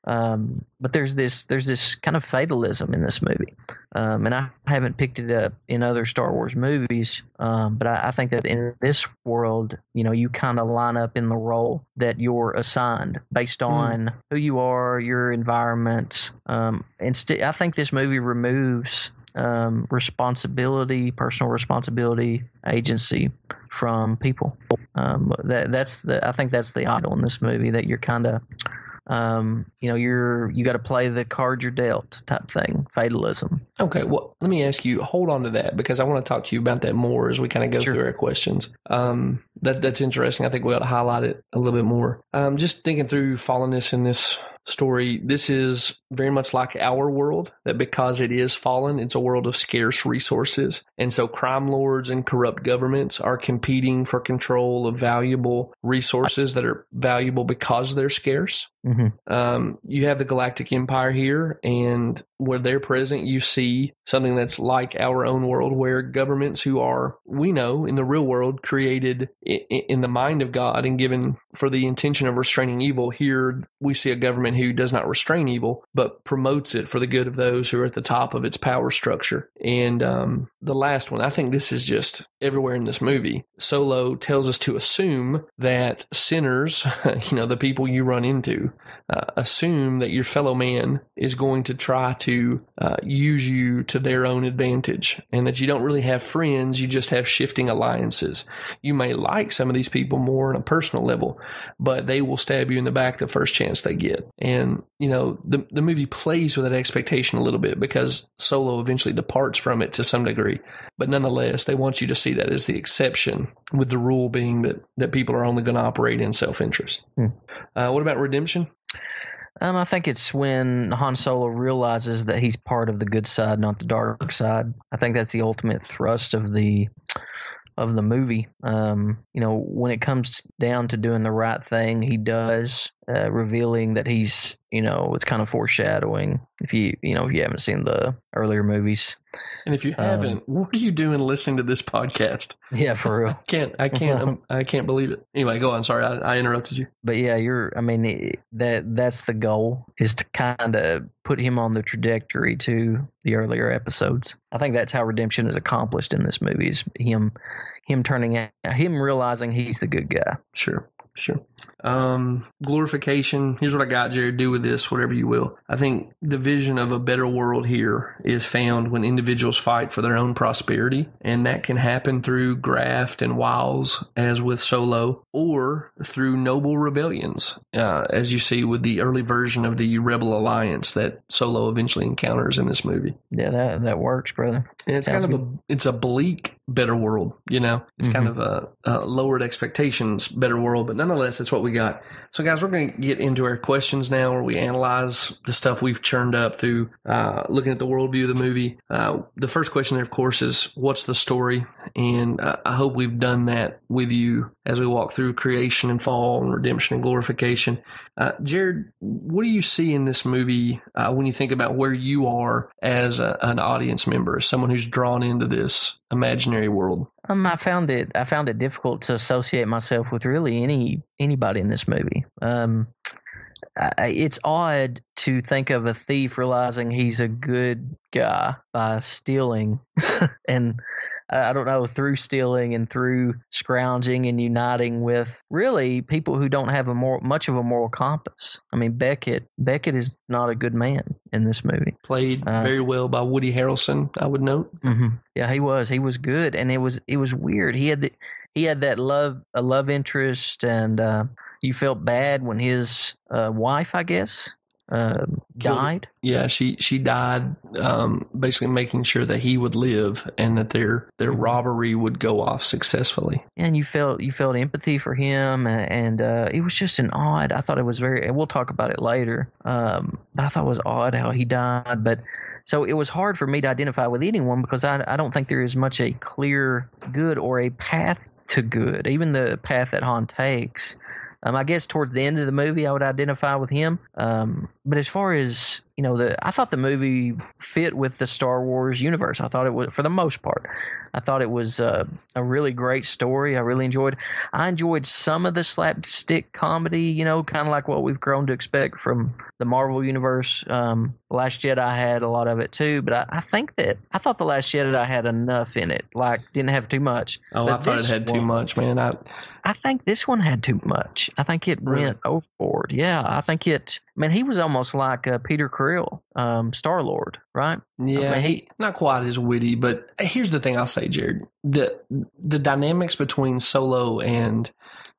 But there's this kind of fatalism in this movie, and I haven't picked it up in other Star Wars movies. But I think that in this world, you kind of line up in the role that you're assigned based on who you are, your environment. I think this movie removes responsibility, personal responsibility, agency from people. I think that's the idol in this movie, that you're kind of, you got to play the card you're dealt type thing, fatalism. Okay, well, let me ask you, hold on to that, because I want to talk to you about that more as we kind of go through our questions. That's interesting. I think we ought to highlight it a little bit more. Just thinking through fallenness in this story, this is very much like our world, that because it is fallen, it's a world of scarce resources. And so crime lords and corrupt governments are competing for control of valuable resources that are valuable because they're scarce. You have the Galactic Empire here, and where they're present, you see something that's like our own world, where governments who are, we know, in the real world, created in the mind of God and given for the intention of restraining evil. Here we see a government who does not restrain evil, but promotes it for the good of those who are at the top of its power structure. And the last one, I think this is just everywhere in this movie. Solo tells us to assume that sinners, the people you run into, assume that your fellow man is going to try to use you to their own advantage, and that you don't really have friends, you just have shifting alliances. You may like some of these people more on a personal level, but they will stab you in the back the first chance they get. And, the movie plays with that expectation a little bit, because Solo eventually departs from it to some degree. But nonetheless, they want you to see that as the exception, with the rule being that people are only going to operate in self-interest. What about redemption? I think it's when Han Solo realizes that he's part of the good side, not the dark side. I think that's the ultimate thrust of the movie. When it comes down to doing the right thing, he does, revealing that he's, it's kind of foreshadowing. If you haven't seen the earlier movies. And if you haven't, what are you doing listening to this podcast? Yeah, for real. I can't believe it. Anyway, go on. Sorry, I interrupted you. But yeah, that's the goal, is to kind of put him on the trajectory to the earlier episodes. I think that's how redemption is accomplished in this movie, is him realizing he's the good guy. Sure. Glorification. Here's what I got, Jared. Do with this whatever you will. I think the vision of a better world here is found when individuals fight for their own prosperity, and that can happen through graft and wiles, as with Solo, or through noble rebellions, as you see with the early version of the Rebel Alliance that Solo eventually encounters in this movie. Yeah, that works, brother. And it's it's a bleak better world. It's kind of a lowered expectations, better world, but nonetheless, it's what we got. So guys, we're going to get into our questions now, where we analyze the stuff we've churned up through looking at the worldview of the movie. The first question there, of course, is what's the story? And I hope we've done that with you as we walk through creation and fall and redemption and glorification. Jared, what do you see in this movie when you think about where you are as an audience member, as someone who's drawn into this imaginary world? I found it difficult to associate myself with really anybody in this movie. It's odd to think of a thief realizing he's a good guy by stealing, and I don't know, through stealing and through scrounging and uniting with really people who don't have much of a moral compass. I mean, Beckett is not a good man in this movie. Played very well by Woody Harrelson, I would note. Mm-hmm. Yeah, he was good, and it was weird. He had that love interest, and you felt bad when his wife, I guess, died. Yeah, she died, basically making sure that he would live and that their robbery would go off successfully. And you felt empathy for him, and it was just I thought it was very. And we'll talk about it later. I thought it was odd how he died, but. So it was hard for me to identify with anyone because I don't think there is much a clear good or a path to good, even the path that Han takes. I guess towards the end of the movie, I would identify with him. But as far as, I thought the movie fit with the Star Wars universe. I thought it was, for the most part, I thought it was a really great story. I really enjoyed some of the slapstick comedy, kind of like what we've grown to expect from the Marvel universe. Last Jedi had a lot of it too, but I thought the Last Jedi had enough in it. Like, didn't have too much. Oh, I thought it had too much, man. I think this one had too much. I think it went overboard. Yeah, I think he was almost like Peter Krill, Star-Lord, right? Yeah, he not quite as witty, but here's the thing I'll say, Jared. The dynamics between Solo and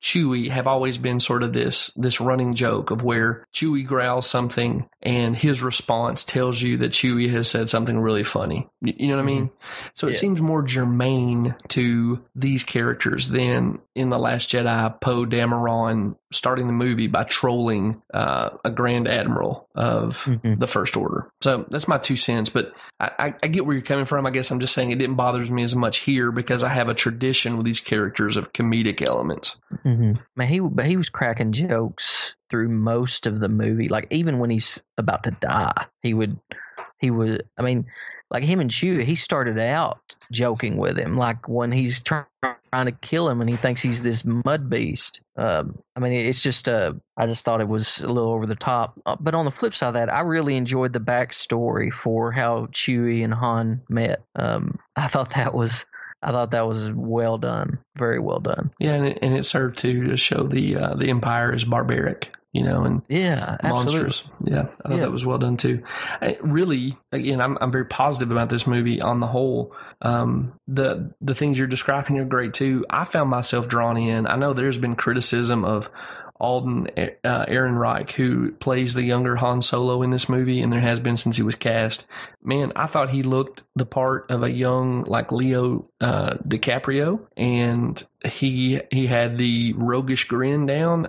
Chewie have always been sort of this running joke of where Chewie growls something and his response tells you that Chewie has said something really funny. You know what I mean? So it seems more germane to these characters than in The Last Jedi, Poe Dameron starting the movie by trolling a Grand Admiral of the First Order. So that's my 2 cents, but I get where you're coming from. I guess I'm just saying it didn't bother me as much here because I have a tradition with these characters of comedic elements. Mm-hmm. Man, he was cracking jokes through most of the movie. Like, even when he's about to die, he would. I mean, like him and Chewie, he started out joking with him. Like when he's trying to kill him and he thinks he's this mud beast. I mean, it's just, I just thought it was a little over the top. But on the flip side of that, I really enjoyed the backstory for how Chewie and Han met. I thought that was well done, very well done. Yeah, and it served to show the Empire is barbaric, and monstrous. Absolutely. Yeah, I thought that was well done too. Really, again, I'm very positive about this movie on the whole. The things you're describing are great too. I found myself drawn in. I know there's been criticism of Alden Ehrenreich, who plays the younger Han Solo in this movie, and there has been since he was cast. Man, I thought he looked the part of a young, like Leo DiCaprio, and he had the roguish grin down.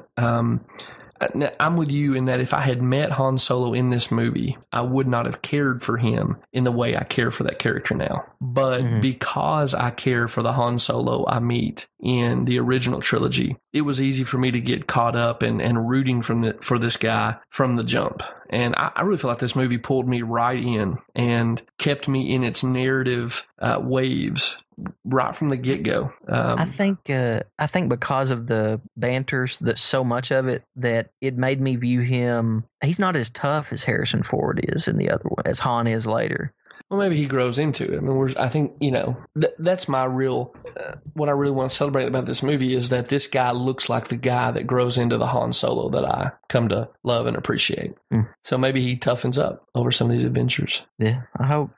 I'm with you in that if I had met Han Solo in this movie, I would not have cared for him in the way I care for that character now. But because I care for the Han Solo I meet in the original trilogy, it was easy for me to get caught up and rooting for this guy from the jump. And I really feel like this movie pulled me right in and kept me in its narrative waves right from the get-go. I think because of the banters, that so much of it, that it made me view him. He's not as tough as Harrison Ford is in the other one, as Han is later. Well, maybe he grows into it. I mean, I think, that's my real, what I really want to celebrate about this movie is that this guy looks like the guy that grows into the Han Solo that I come to love and appreciate. So maybe he toughens up over some of these adventures. Yeah, I hope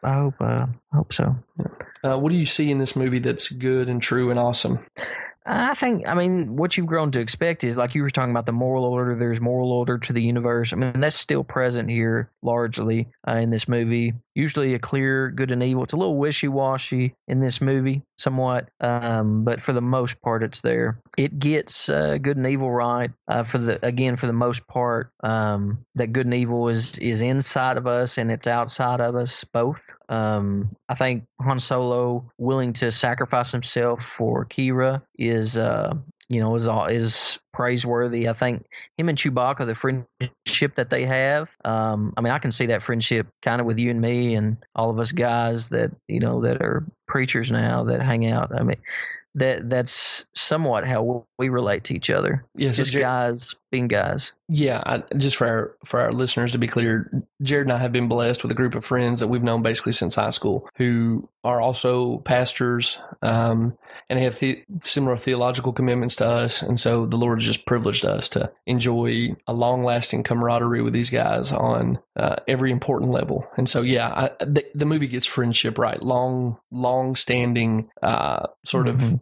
so. What do you see in this movie that's good and true and awesome? I mean, what you've grown to expect is, like you were talking about the moral order, there's moral order to the universe. I mean, that's still present here largely in this movie. Usually a clear good and evil. It's a little wishy-washy in this movie somewhat, but for the most part it's there. It gets good and evil right for the most part. That good and evil is inside of us and it's outside of us both. I think Han Solo willing to sacrifice himself for Kira is praiseworthy. I think him and Chewbacca, the friendship that they have, I mean, I can see that friendship kind of with you and me and all of us guys that, that are preachers now that hang out. I mean, that's somewhat how we relate to each other. Yeah, so just guys being guys. Yeah, just for our listeners to be clear, Jared and I have been blessed with a group of friends that we've known basically since high school who are also pastors and they have similar theological commitments to us. And so the Lord has just privileged us to enjoy a long-lasting camaraderie with these guys on every important level. And so, yeah, the movie gets friendship right. Long-standing sort of,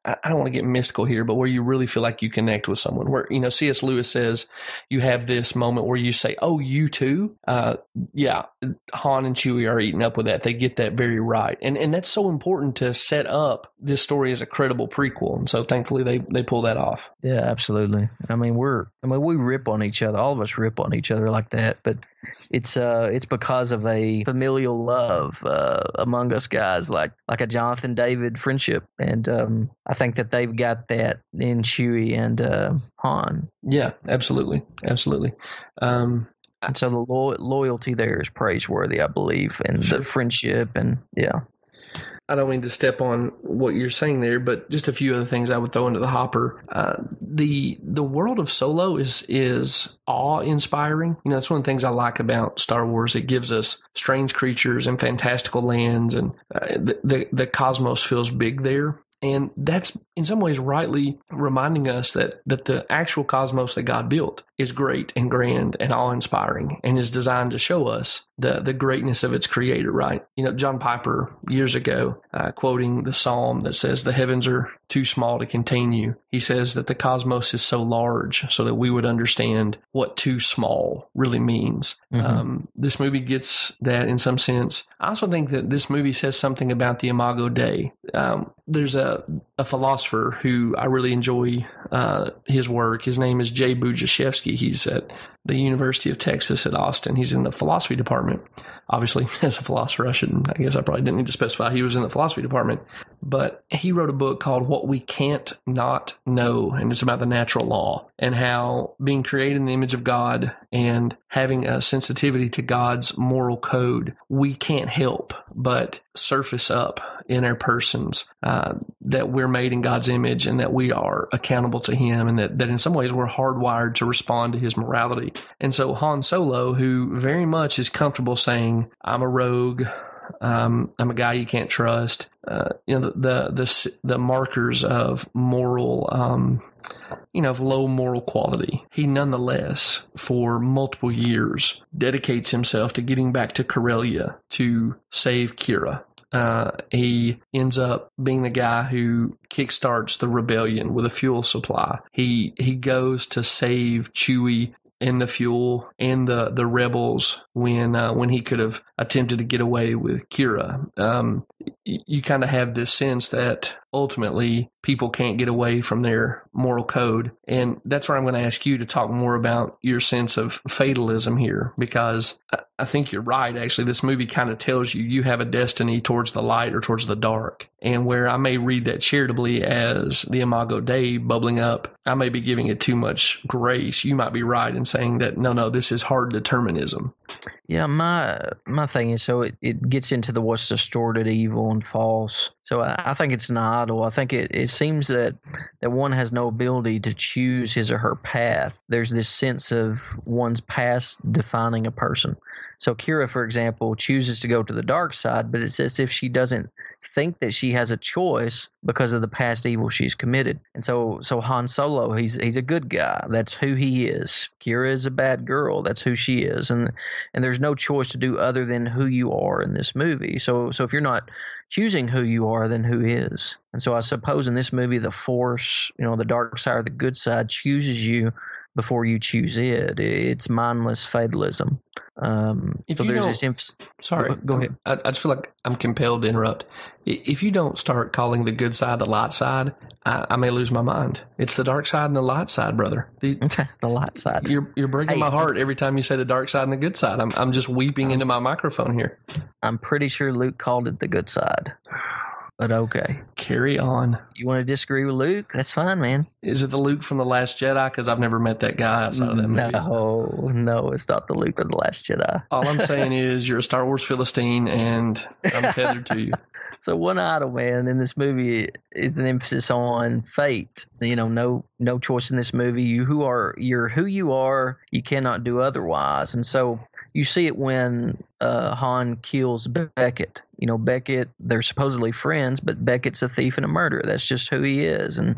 I don't want to get mystical here, but where you really feel like you connect with someone. Where, C.S. Lewis says you have this moment where you say, oh, you too? Yeah, Han and Chewie are eaten up with that. They get that very right. And that's so important to set up this story as a credible prequel. And so thankfully they pull that off. Yeah, absolutely. I mean, we rip on each other. All of us rip on each other like that, but it's because of a familial love among us guys, like a Jonathan David friendship. And I think that they've got that in Chewie and Han. Yeah, absolutely. And so the loyalty there is praiseworthy, I believe, and the friendship, and yeah. I don't mean to step on what you're saying there, but just a few other things I would throw into the hopper. The world of Solo is awe-inspiring. That's one of the things I like about Star Wars. It gives us strange creatures and fantastical lands, and the cosmos feels big there. And that's in some ways rightly reminding us that the actual cosmos that God built is great and grand and awe-inspiring and is designed to show us the greatness of its creator, right? John Piper years ago, quoting the psalm that says, the heavens are too small to contain you. He says that the cosmos is so large so that we would understand what too small really means. Mm-hmm. This movie gets that in some sense. I also think that this movie says something about the Imago Dei. There's a philosopher who I really enjoy his work. His name is Jay Bujashevsky. He's at the University of Texas at Austin. He's in the philosophy department. Obviously, as a philosopher, I guess I probably didn't need to specify he was in the philosophy department. But he wrote a book called What We Can't Not Know, and it's about the natural law and how being created in the image of God and having a sensitivity to God's moral code, we can't help but surface up in our persons that we're made in God's image and that we are accountable to Him, and that in some ways we're hardwired to respond to His morality. And so Han Solo, who very much is comfortable saying, I'm a rogue, I'm a guy you can't trust, the markers of moral, of low moral quality, he nonetheless, for multiple years, dedicates himself to getting back to Corellia to save Kira. He ends up being the guy who kickstarts the rebellion with a fuel supply. He goes to save Chewie and the fuel and the rebels when he could have attempted to get away with Kira. You kind of have this sense that ultimately people can't get away from their moral code. And that's where I'm going to ask you to talk more about your sense of fatalism here, because I think you're right. Actually, this movie kind of tells you have a destiny towards the light or towards the dark. And where I may read that charitably as the Imago Dei bubbling up, I may be giving it too much grace. You might be right in saying that, no, this is hard determinism. Yeah, my thing is, so it gets into what's distorted, evil, and false. So I think it's an idol. I think it seems that one has no ability to choose his or her path. There's this sense of one's past defining a person. So Kira, for example, chooses to go to the dark side, but it's as if she doesn't think that she has a choice because of the past evil she's committed. And so Han Solo, he's a good guy. That's who he is. Kira is a bad girl. That's who she is. And there's no choice to do other than who you are in this movie. So if you're not choosing who you are, then who is? And so I suppose in this movie, the Force, the dark side or the good side, chooses you before you choose it. It's mindless fatalism. If you don't, sorry, go ahead. I just feel like I'm compelled to interrupt. If you don't start calling the good side the light side, I may lose my mind. It's the dark side and the light side, brother. The light side. You're breaking my heart every time you say the dark side and the good side. I'm just weeping into my microphone here. I'm pretty sure Luke called it the good side. But okay. Carry on. You want to disagree with Luke? That's fine, man. Is it the Luke from The Last Jedi? Because I've never met that guy outside of that movie. No, it's not the Luke of The Last Jedi. All I'm saying is you're a Star Wars Philistine, and I'm tethered to you. So one item, man, in this movie is an emphasis on fate. No choice in this movie. You're who you are. You cannot do otherwise. And so you see it when Han kills Beckett. Beckett, they're supposedly friends, but Beckett's a thief and a murderer. That's just who he is. And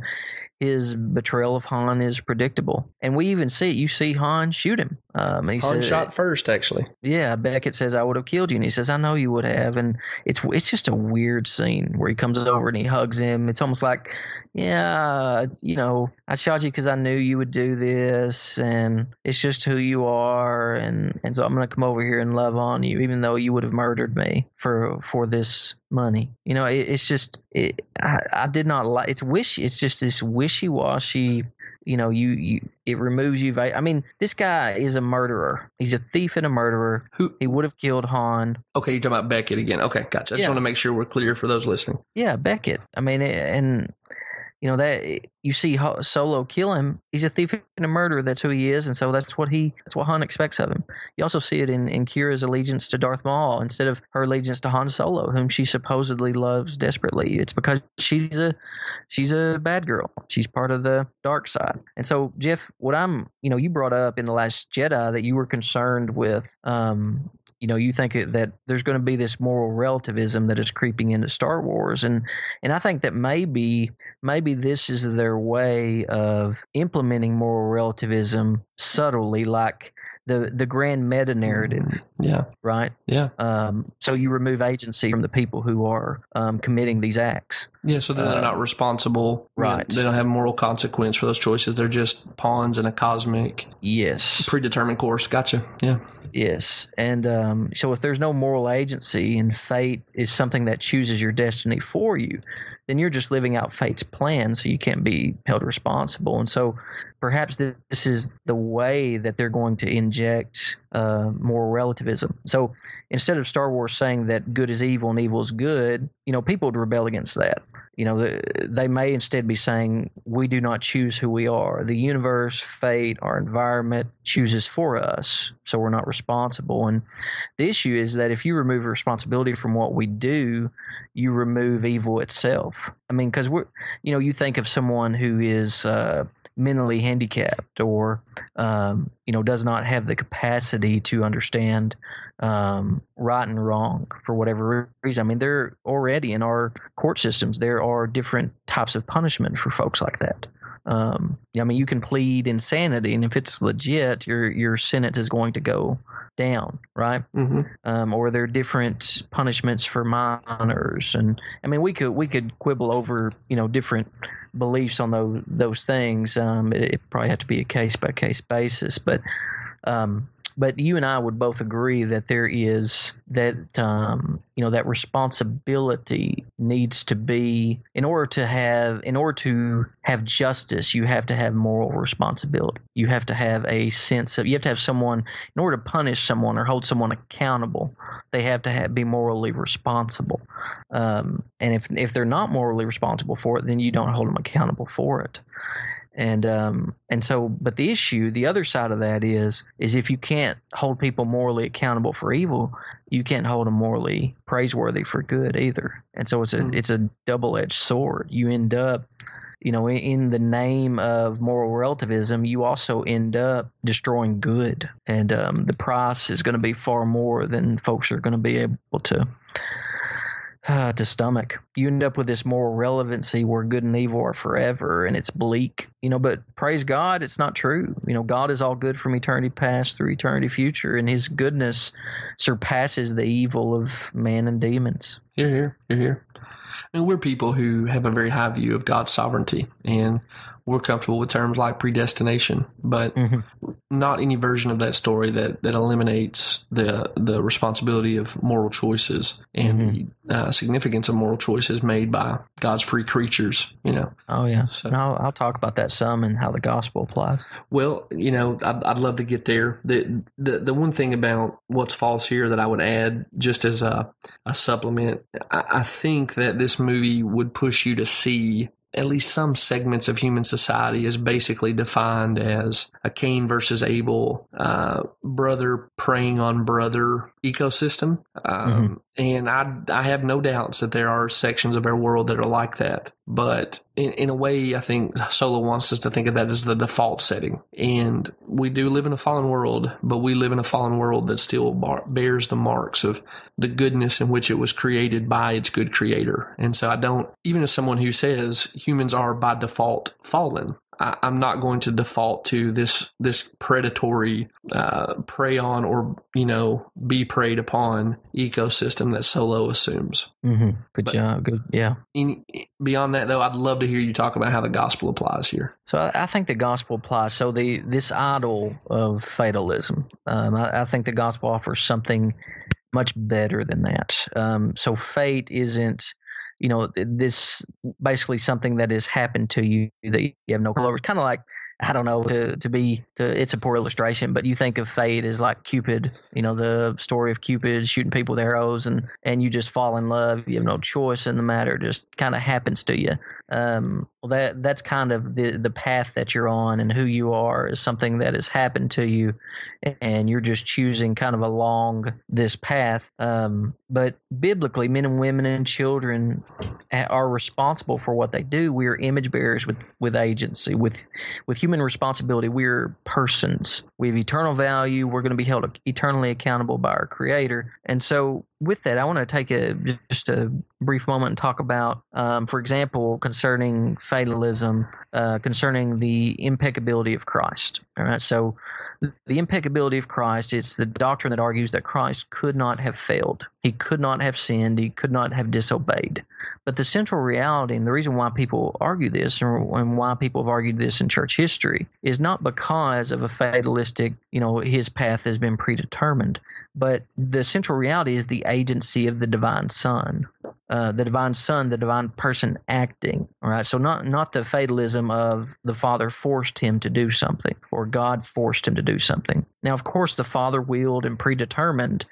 his betrayal of Han is predictable. And we even see, you see Han shoot him. Han shot first, actually. Yeah, Beckett says, I would have killed you. And he says, I know you would have. And it's just a weird scene where he comes over and he hugs him. It's almost like, I shot you because I knew you would do this. And it's just who you are. And so I'm going to come over here and love on you, even though you would have murdered me for this money. I did not like, it's just this wishy-washy, it removes you. I mean, this guy is a murderer. He's a thief and a murderer. He would have killed Han. Okay, you're talking about Beckett again. Okay, gotcha. I just want to make sure we're clear for those listening. Yeah, Beckett. I mean, and that you see Solo kill him. He's a thief and a murderer. That's who he is, and so that's what Han expects of him. You also see it in Kira's allegiance to Darth Maul instead of her allegiance to Han Solo, whom she supposedly loves desperately. It's because she's a bad girl. She's part of the dark side. And so, Jeff, what you brought up in The Last Jedi that you were concerned with. You think that there's going to be this moral relativism that is creeping into Star Wars, and I think that maybe this is their way of implementing moral relativism subtly, like the grand meta narrative. Yeah. Right. Yeah. So you remove agency from the people who are committing these acts. Yeah. So they're not responsible. Right. They don't have moral consequence for those choices. They're just pawns in a cosmic. Yes. Predetermined course. Gotcha. Yeah. Yes. And so if there's no moral agency and fate is something that chooses your destiny for you, then you're just living out fate's plan, so you can't be held responsible. And so perhaps this is the way that they're going to inject moral relativism. So instead of Star Wars saying that good is evil and evil is good, people would rebel against that. They may instead be saying we do not choose who we are. The universe, fate, our environment chooses for us, so we're not responsible. And the issue is that if you remove responsibility from what we do, you remove evil itself. I mean, because you think of someone who is mentally handicapped or does not have the capacity to understand right and wrong for whatever reason. I mean, there already in our court systems there are different types of punishment for folks like that. You can plead insanity, and if it's legit, your sentence is going to go down, right? Mm-hmm. Or there are different punishments for minors, and I mean we could quibble over different beliefs on those things. It probably have to be a case by case basis, but you and I would both agree that there is that that responsibility needs to be in order to have justice. You have to have moral responsibility. You have to have a sense of. You have to have someone in order to punish someone or hold someone accountable. They have to be morally responsible. And if they're not morally responsible for it, then you don't hold them accountable for it. And so, but the issue, the other side of that is if you can't hold people morally accountable for evil, you can't hold them morally praiseworthy for good either. And so it's a double-edged sword. You end up, in the name of moral relativism, you also end up destroying good. And the price is going to be far more than folks are going to be able to to stomach. You end up with this moral relevancy where good and evil are forever, and it's bleak, but praise God, it's not true. God is all good from eternity past through eternity future, and his goodness surpasses the evil of man and demons. You're here. And we're people who have a very high view of God's sovereignty, and we're comfortable with terms like predestination, but not any version of that story that eliminates the responsibility of moral choices and the significance of moral choices made by God's free creatures. Oh yeah. So I'll talk about that some and how the gospel applies. Well, I'd love to get there. The one thing about what's false here that I would add, just as a supplement, I think that this movie would push you to see at least some segments of human society is basically defined as a Cain versus Abel, brother preying on brother ecosystem. And I have no doubts that there are sections of our world that are like that. But in a way, I think Solo wants us to think of that as the default setting. And we do live in a fallen world, but we live in a fallen world that still bears the marks of the goodness in which it was created by its good creator. And so even as someone who says humans are by default fallen, I'm not going to default to this predatory prey on or be preyed upon ecosystem that Solo assumes. Good job. Good, yeah. Beyond that, though, I'd love to hear you talk about how the gospel applies here. So I think the gospel applies. So this idol of fatalism, I think the gospel offers something much better than that. So fate isn't. This basically something that has happened to you that you have no control over. It's kind of like, I don't know, it's a poor illustration, but you think of fate as like Cupid, the story of Cupid shooting people with arrows and you just fall in love. You have no choice in the matter. It just kind of happens to you. Well, that's kind of the path that you're on, and who you are is something that has happened to you, and you're just choosing kind of along this path. But biblically, men and women and children are responsible for what they do. We are image bearers with agency, with human responsibility. We're persons. We have eternal value. We're going to be held eternally accountable by our Creator. And so with that, I want to take just a brief moment and talk about, for example, concerning fatalism, concerning the impeccability of Christ. All right, so the impeccability of Christ, it's the doctrine that argues that Christ could not have failed. He could not have sinned. He could not have disobeyed. But the central reality, and the reason why people argue this, and why people have argued this in church history, is not because of a fatalistic, his path has been predetermined. But the central reality is the agency of the divine Son. The divine Son, the divine person acting. All right, so not the fatalism of the Father forced him to do something, or God forced him to do something. Now, of course, the Father willed and predetermined,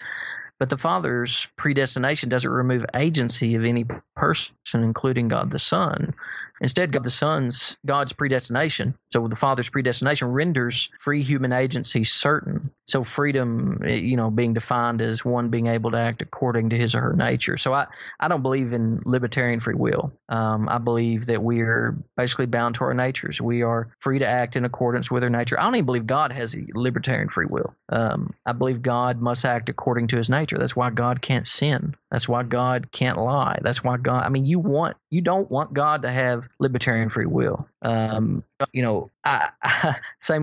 but the Father's predestination doesn't remove agency of any person, including God the Son. Instead, God's predestination, so the Father's predestination, renders free human agency certain. So freedom, being defined as one being able to act according to his or her nature. So I don't believe in libertarian free will. I believe that we are basically bound to our natures. We are free to act in accordance with our nature. I don't even believe God has a libertarian free will. I believe God must act according to his nature. That's why God can't sin. That's why God can't lie. That's why you don't want God to have libertarian free will. Same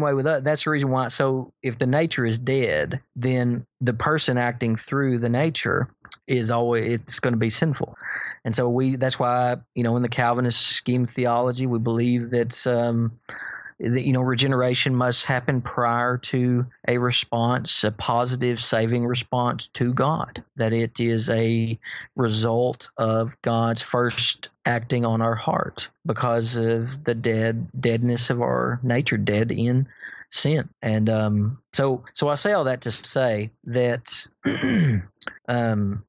way with us. That's the reason why. So if the nature is dead, then the person acting through the nature it's going to be sinful. And so that's why, in the Calvinist scheme of theology, we believe that, regeneration must happen prior to a response, a positive saving response to God, that it is a result of God's first acting on our heart because of the deadness of our nature, dead in sin. And so I say all that to say that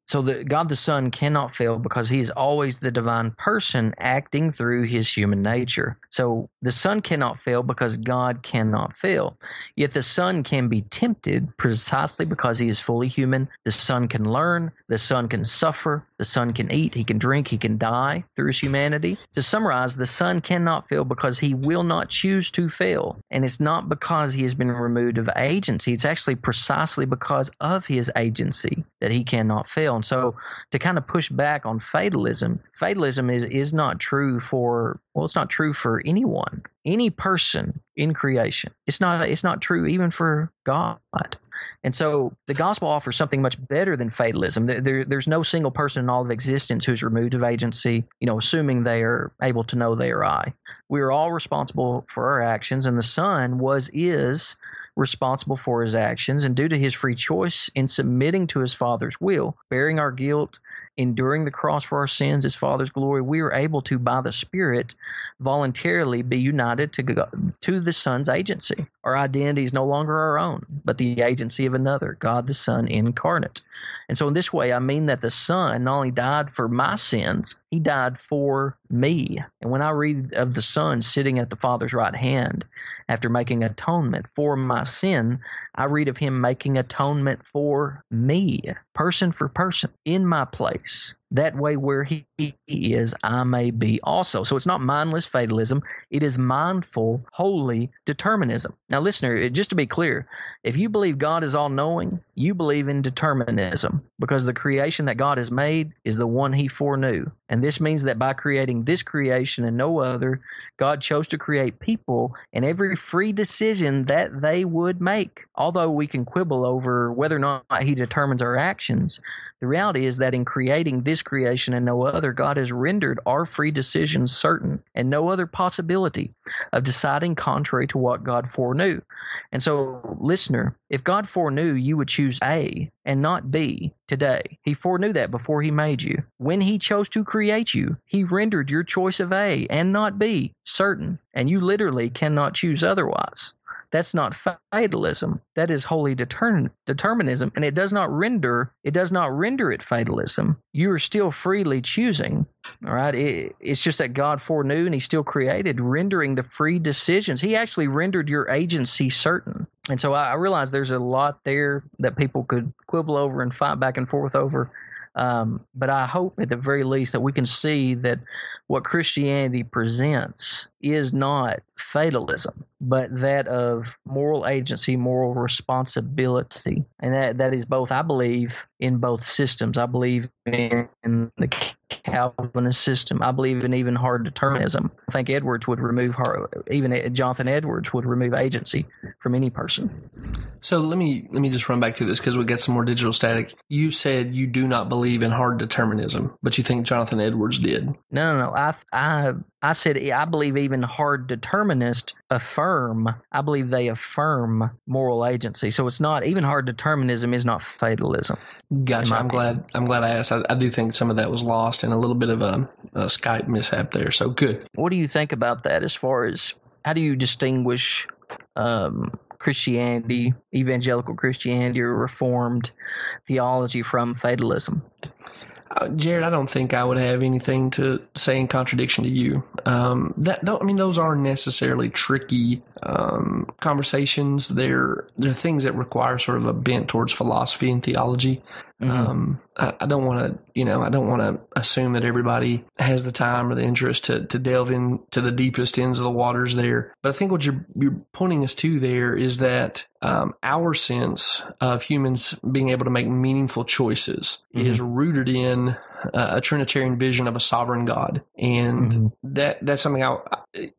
so that God the Son cannot fail because he is always the divine person acting through his human nature. So the Son cannot fail because God cannot fail. Yet the Son can be tempted precisely because he is fully human. The Son can learn. The Son can suffer. The Son can eat. He can drink. He can die through his humanity. To summarize, the Son cannot fail because he will not choose to fail. And it's not because he has been removed of agency. It's actually precisely because of his agency that he cannot fail. And so to kind of push back on fatalism is not true for, well, it's not true for anyone, any person in creation. It's not true even for God. And so the gospel offers something much better than fatalism. There's no single person in all of existence who's removed of agency, assuming they are able to know they are I. We are all responsible for our actions, and the Son is responsible for his actions, and due to his free choice in submitting to his Father's will, bearing our guilt, enduring the cross for our sins, his Father's glory, we are able to, by the Spirit, voluntarily be united to the Son's agency. Our identity is no longer our own, but the agency of another, God the Son incarnate. And so in this way, I mean that the Son not only died for my sins, he died for me. And when I read of the Son sitting at the Father's right hand after making atonement for my sin, I read of him making atonement for me, person for person, in my place. That way where he is, I may be also. So it's not mindless fatalism. It is mindful, holy determinism. Now, listener, just to be clear, if you believe God is all-knowing, you believe in determinism, because the creation that God has made is the one he foreknew. And this means that by creating this creation and no other, God chose to create people and every free decision that they would make. Although we can quibble over whether or not he determines our actions, the reality is that in creating this creation and no other, God has rendered our free decisions certain and no other possibility of deciding contrary to what God foreknew. And so, listener, if God foreknew you would choose A and not B today, he foreknew that before he made you. When he chose to create you, he rendered your choice of A and not B certain, and you literally cannot choose otherwise. That's not fatalism. That is holy determinism, and it does not render it fatalism. You are still freely choosing. All right, it's just that God foreknew, and he still created, rendering the free decisions. He actually rendered your agency certain. And so I realize there's a lot there that people could quibble over and fight back and forth over. But I hope at the very least that we can see that what Christianity presents is not fatalism, but that of moral agency, moral responsibility. And that is both, I believe, in both systems. I believe in the Calvinist system. I believe in even hard determinism. I think Jonathan Edwards would remove agency from any person. So let me just run back through this because we got some more digital static. You said you do not believe in hard determinism, but you think Jonathan Edwards did. No. I said I believe even hard determinists affirm. I believe they affirm moral agency. So it's not, even hard determinism is not fatalism. Gotcha. I'm glad I asked. I do think some of that was lost in a little bit of a Skype mishap there. So good. What do you think about that? As far as how do you distinguish Christianity, evangelical Christianity, or Reformed theology from fatalism? Jared, I don't think I would have anything to say in contradiction to you. Those aren't necessarily tricky conversations. They're things that require sort of a bent towards philosophy and theology. Mm-hmm. I don't want to assume that everybody has the time or the interest to delve into the deepest ends of the waters there. But I think what you're pointing us to there is that our sense of humans being able to make meaningful choices is rooted in a Trinitarian vision of a sovereign God, and that's something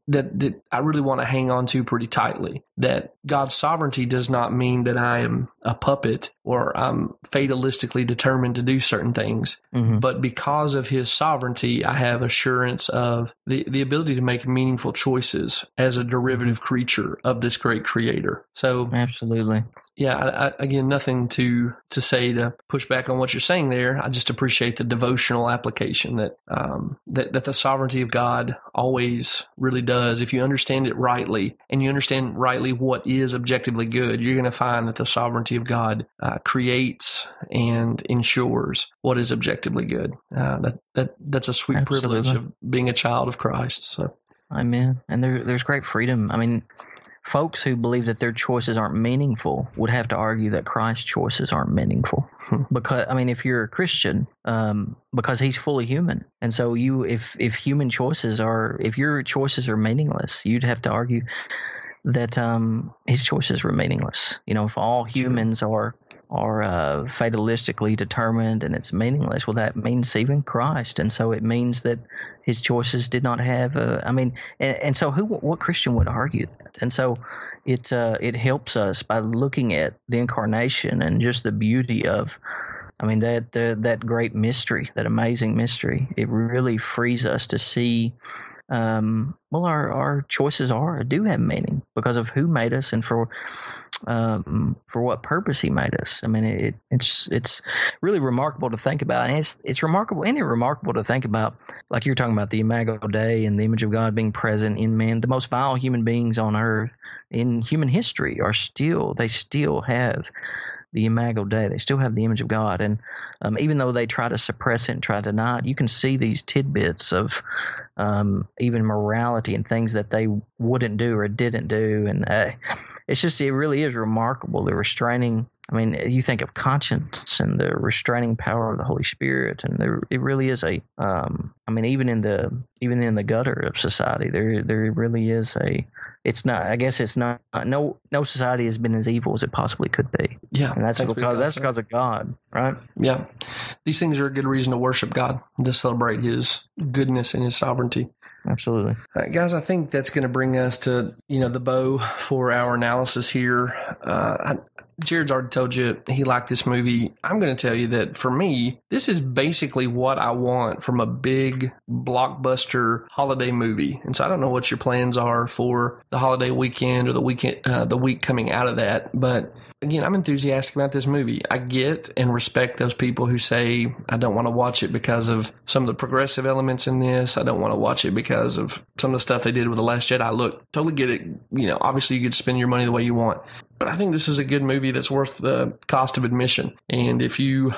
that I really want to hang on to pretty tightly. That God's sovereignty does not mean that I am a puppet or I'm fatalistically determined to do certain things, but because of his sovereignty, I have assurance of the ability to make meaningful choices as a derivative creature of this great creator. So absolutely. Yeah, again, nothing to say to push back on what you're saying there. I just appreciate the devotional application that the sovereignty of God always really does. If you understand it rightly, and you understand rightly what is objectively good, you're going to find that the sovereignty of God creates and ensures what is objectively good. That's a sweet privilege of being a child of Christ. So, amen. And there's great freedom. I mean, folks who believe that their choices aren't meaningful would have to argue that Christ's choices aren't meaningful. Because, I mean, if you're a Christian, because he's fully human. And so if your choices are meaningless, you'd have to argue that his choices were meaningless. If all humans are fatalistically determined and it's meaningless, well, that means even Christ, and so it means that his choices did not have and so what Christian would argue that? And so it helps us by looking at the incarnation and just the beauty of that great mystery, that amazing mystery. It really frees us to see our choices do have meaning because of who made us and for what purpose he made us. It's really remarkable to think about, and it's remarkable to think about, like you're talking about the Imago Dei and the image of God being present in men. The most vile human beings on earth in human history still have the Imago Dei. They still have the image of God. And even though they try to suppress it and try to deny it, you can see these tidbits of even morality and things that they wouldn't do or didn't do. And it really is remarkable, the restraining. You think of conscience and the restraining power of the Holy Spirit, and it really is even in the gutter of society, there really is no society has been as evil as it possibly could be. Yeah, and that's because of God, right? Yeah, these things are a good reason to worship God, to celebrate His goodness and His sovereignty. Absolutely. All right, guys, I think that's going to bring us to the bow for our analysis here. Jared's already told you he liked this movie. I'm going to tell you that for me, this is basically what I want from a big blockbuster holiday movie. And so I don't know what your plans are for the holiday weekend or the week coming out of that. But again, I'm enthusiastic about this movie. I get and respect those people who say, I don't want to watch it because of some of the progressive elements in this. I don't want to watch it because of some of the stuff they did with The Last Jedi. Look, totally get it. Obviously you get to spend your money the way you want. But I think this is a good movie that's worth the cost of admission. And if you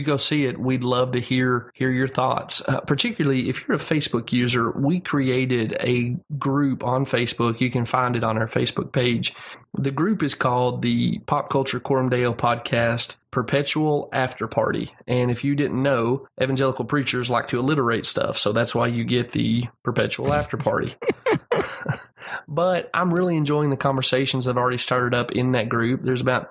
go see it, we'd love to hear your thoughts. Particularly if you're a Facebook user, we created a group on Facebook. You can find it on our Facebook page. The group is called the Pop Culture Coram Deo Podcast Perpetual After Party. And if you didn't know, evangelical preachers like to alliterate stuff. So that's why you get the Perpetual After Party. But I'm really enjoying the conversations that have already started up in that group. There's about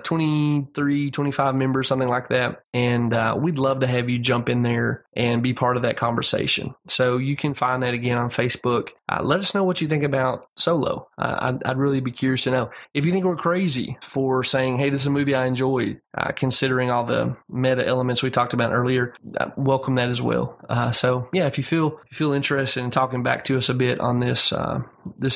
23, 25 members, something like that. And we'd love to have you jump in there and be part of that conversation. So you can find that again on Facebook. Let us know what you think about Solo. I'd really be curious to know. If you think we're crazy for saying, hey, this is a movie I enjoyed, considering all the meta elements we talked about earlier, welcome that as well. So yeah, if you feel interested in talking back to us a bit on this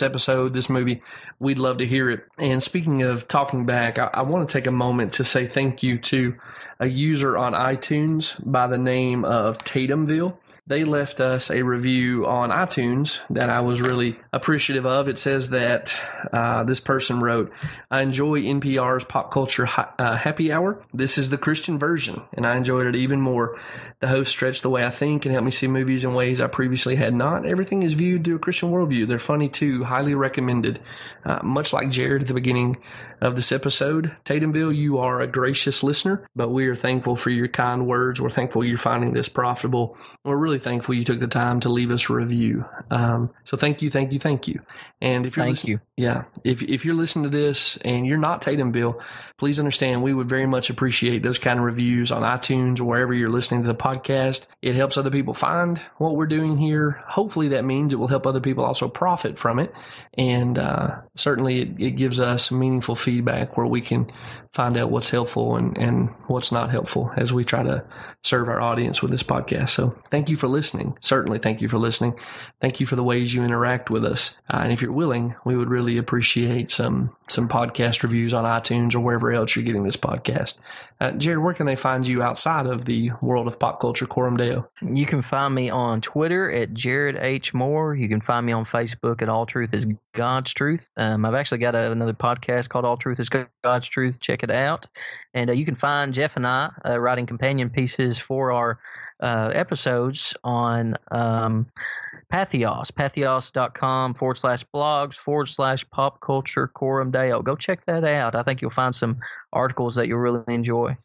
episode, this movie, we'd love to hear it. And speaking of talking back, I want to take a moment to say thank you to a user on iTunes by the name of Tatumville. They left us a review on iTunes that I was really appreciative of. It says that this person wrote, I enjoy NPR's Pop Culture Happy Hour. This is the Christian version, and I enjoyed it even more. The host stretched the way I think and helped me see movies in ways I previously had not. Everything is viewed through a Christian worldview. They're funny too. Highly recommended. Much like Jared at the beginning of this episode, Tatumville, you are a gracious listener, but we are thankful for your kind words. We're thankful you're finding this profitable. We're really thankful you took the time to leave us a review. So thank you. And if you're if you're listening to this and you're not Tatumville, please understand we would very much appreciate those kind of reviews on iTunes or wherever you're listening to the podcast. It helps other people find what we're doing here. Hopefully that means it will help other people also profit from it. And certainly it gives us meaningful feedback where we can find out what's helpful and what's not helpful as we try to serve our audience with this podcast. So thank you for listening. Certainly thank you for listening. Thank you for the ways you interact with us. And if you're willing, we would really appreciate some podcast reviews on iTunes or wherever else you're getting this podcast. Jared, where can they find you outside of the world of Pop Culture Coram Deo? You can find me on Twitter at Jared H. Moore. You can find me on Facebook at All Truth is God's Truth. I've actually got another podcast called All Truth is God's Truth. Check it out. And you can find Jeff and I writing companion pieces for our episodes on patheos.com/blogs/pop culture coram deo. Go check that out. I think you'll find some articles that you'll really enjoy.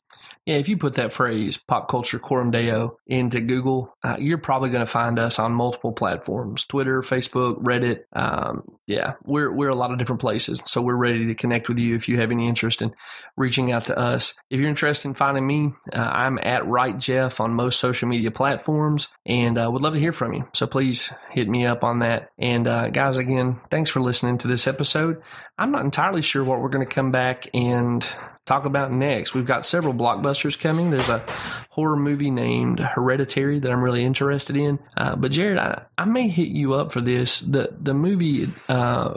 Yeah, if you put that phrase "pop culture coram deo" into Google, you're probably going to find us on multiple platforms: Twitter, Facebook, Reddit. Yeah, we're a lot of different places, so we're ready to connect with you if you have any interest in reaching out to us. If you're interested in finding me, I'm at Right Jeff on most social media platforms, and would love to hear from you. So please hit me up on that. And guys, again, thanks for listening to this episode. I'm not entirely sure what we're going to come back and talk about next. We've got several blockbusters coming. There's a horror movie named Hereditary that I'm really interested in. But Jared, I may hit you up for this. The movie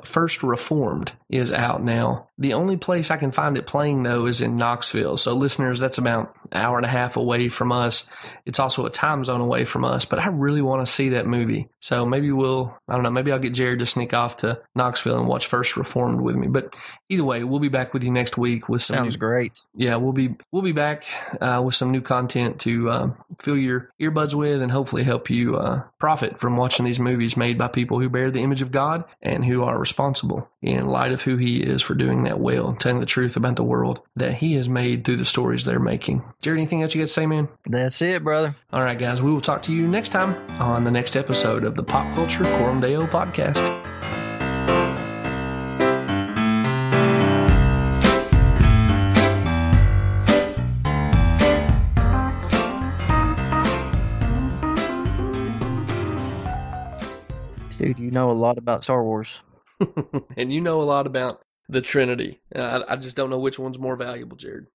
First Reformed is out now. The only place I can find it playing, though, is in Knoxville. So listeners, that's about an hour and a half away from us. It's also a time zone away from us, but I really want to see that movie. So maybe maybe I'll get Jared to sneak off to Knoxville and watch First Reformed with me. But either way, we'll be back with you next week with some Sounds great. Yeah, we'll be back with some new content to fill your earbuds with and hopefully help you profit from watching these movies made by people who bear the image of God and who are responsible in light of who He is for doing that well and telling the truth about the world that He has made through the stories they're making. Jared, anything else you got to say, man? That's it, brother. All right, guys, we will talk to you next time on the next episode of the Pop Culture Coram Deo podcast. Dude, you know a lot about Star Wars. And you know a lot about the Trinity. I just don't know which one's more valuable, Jared.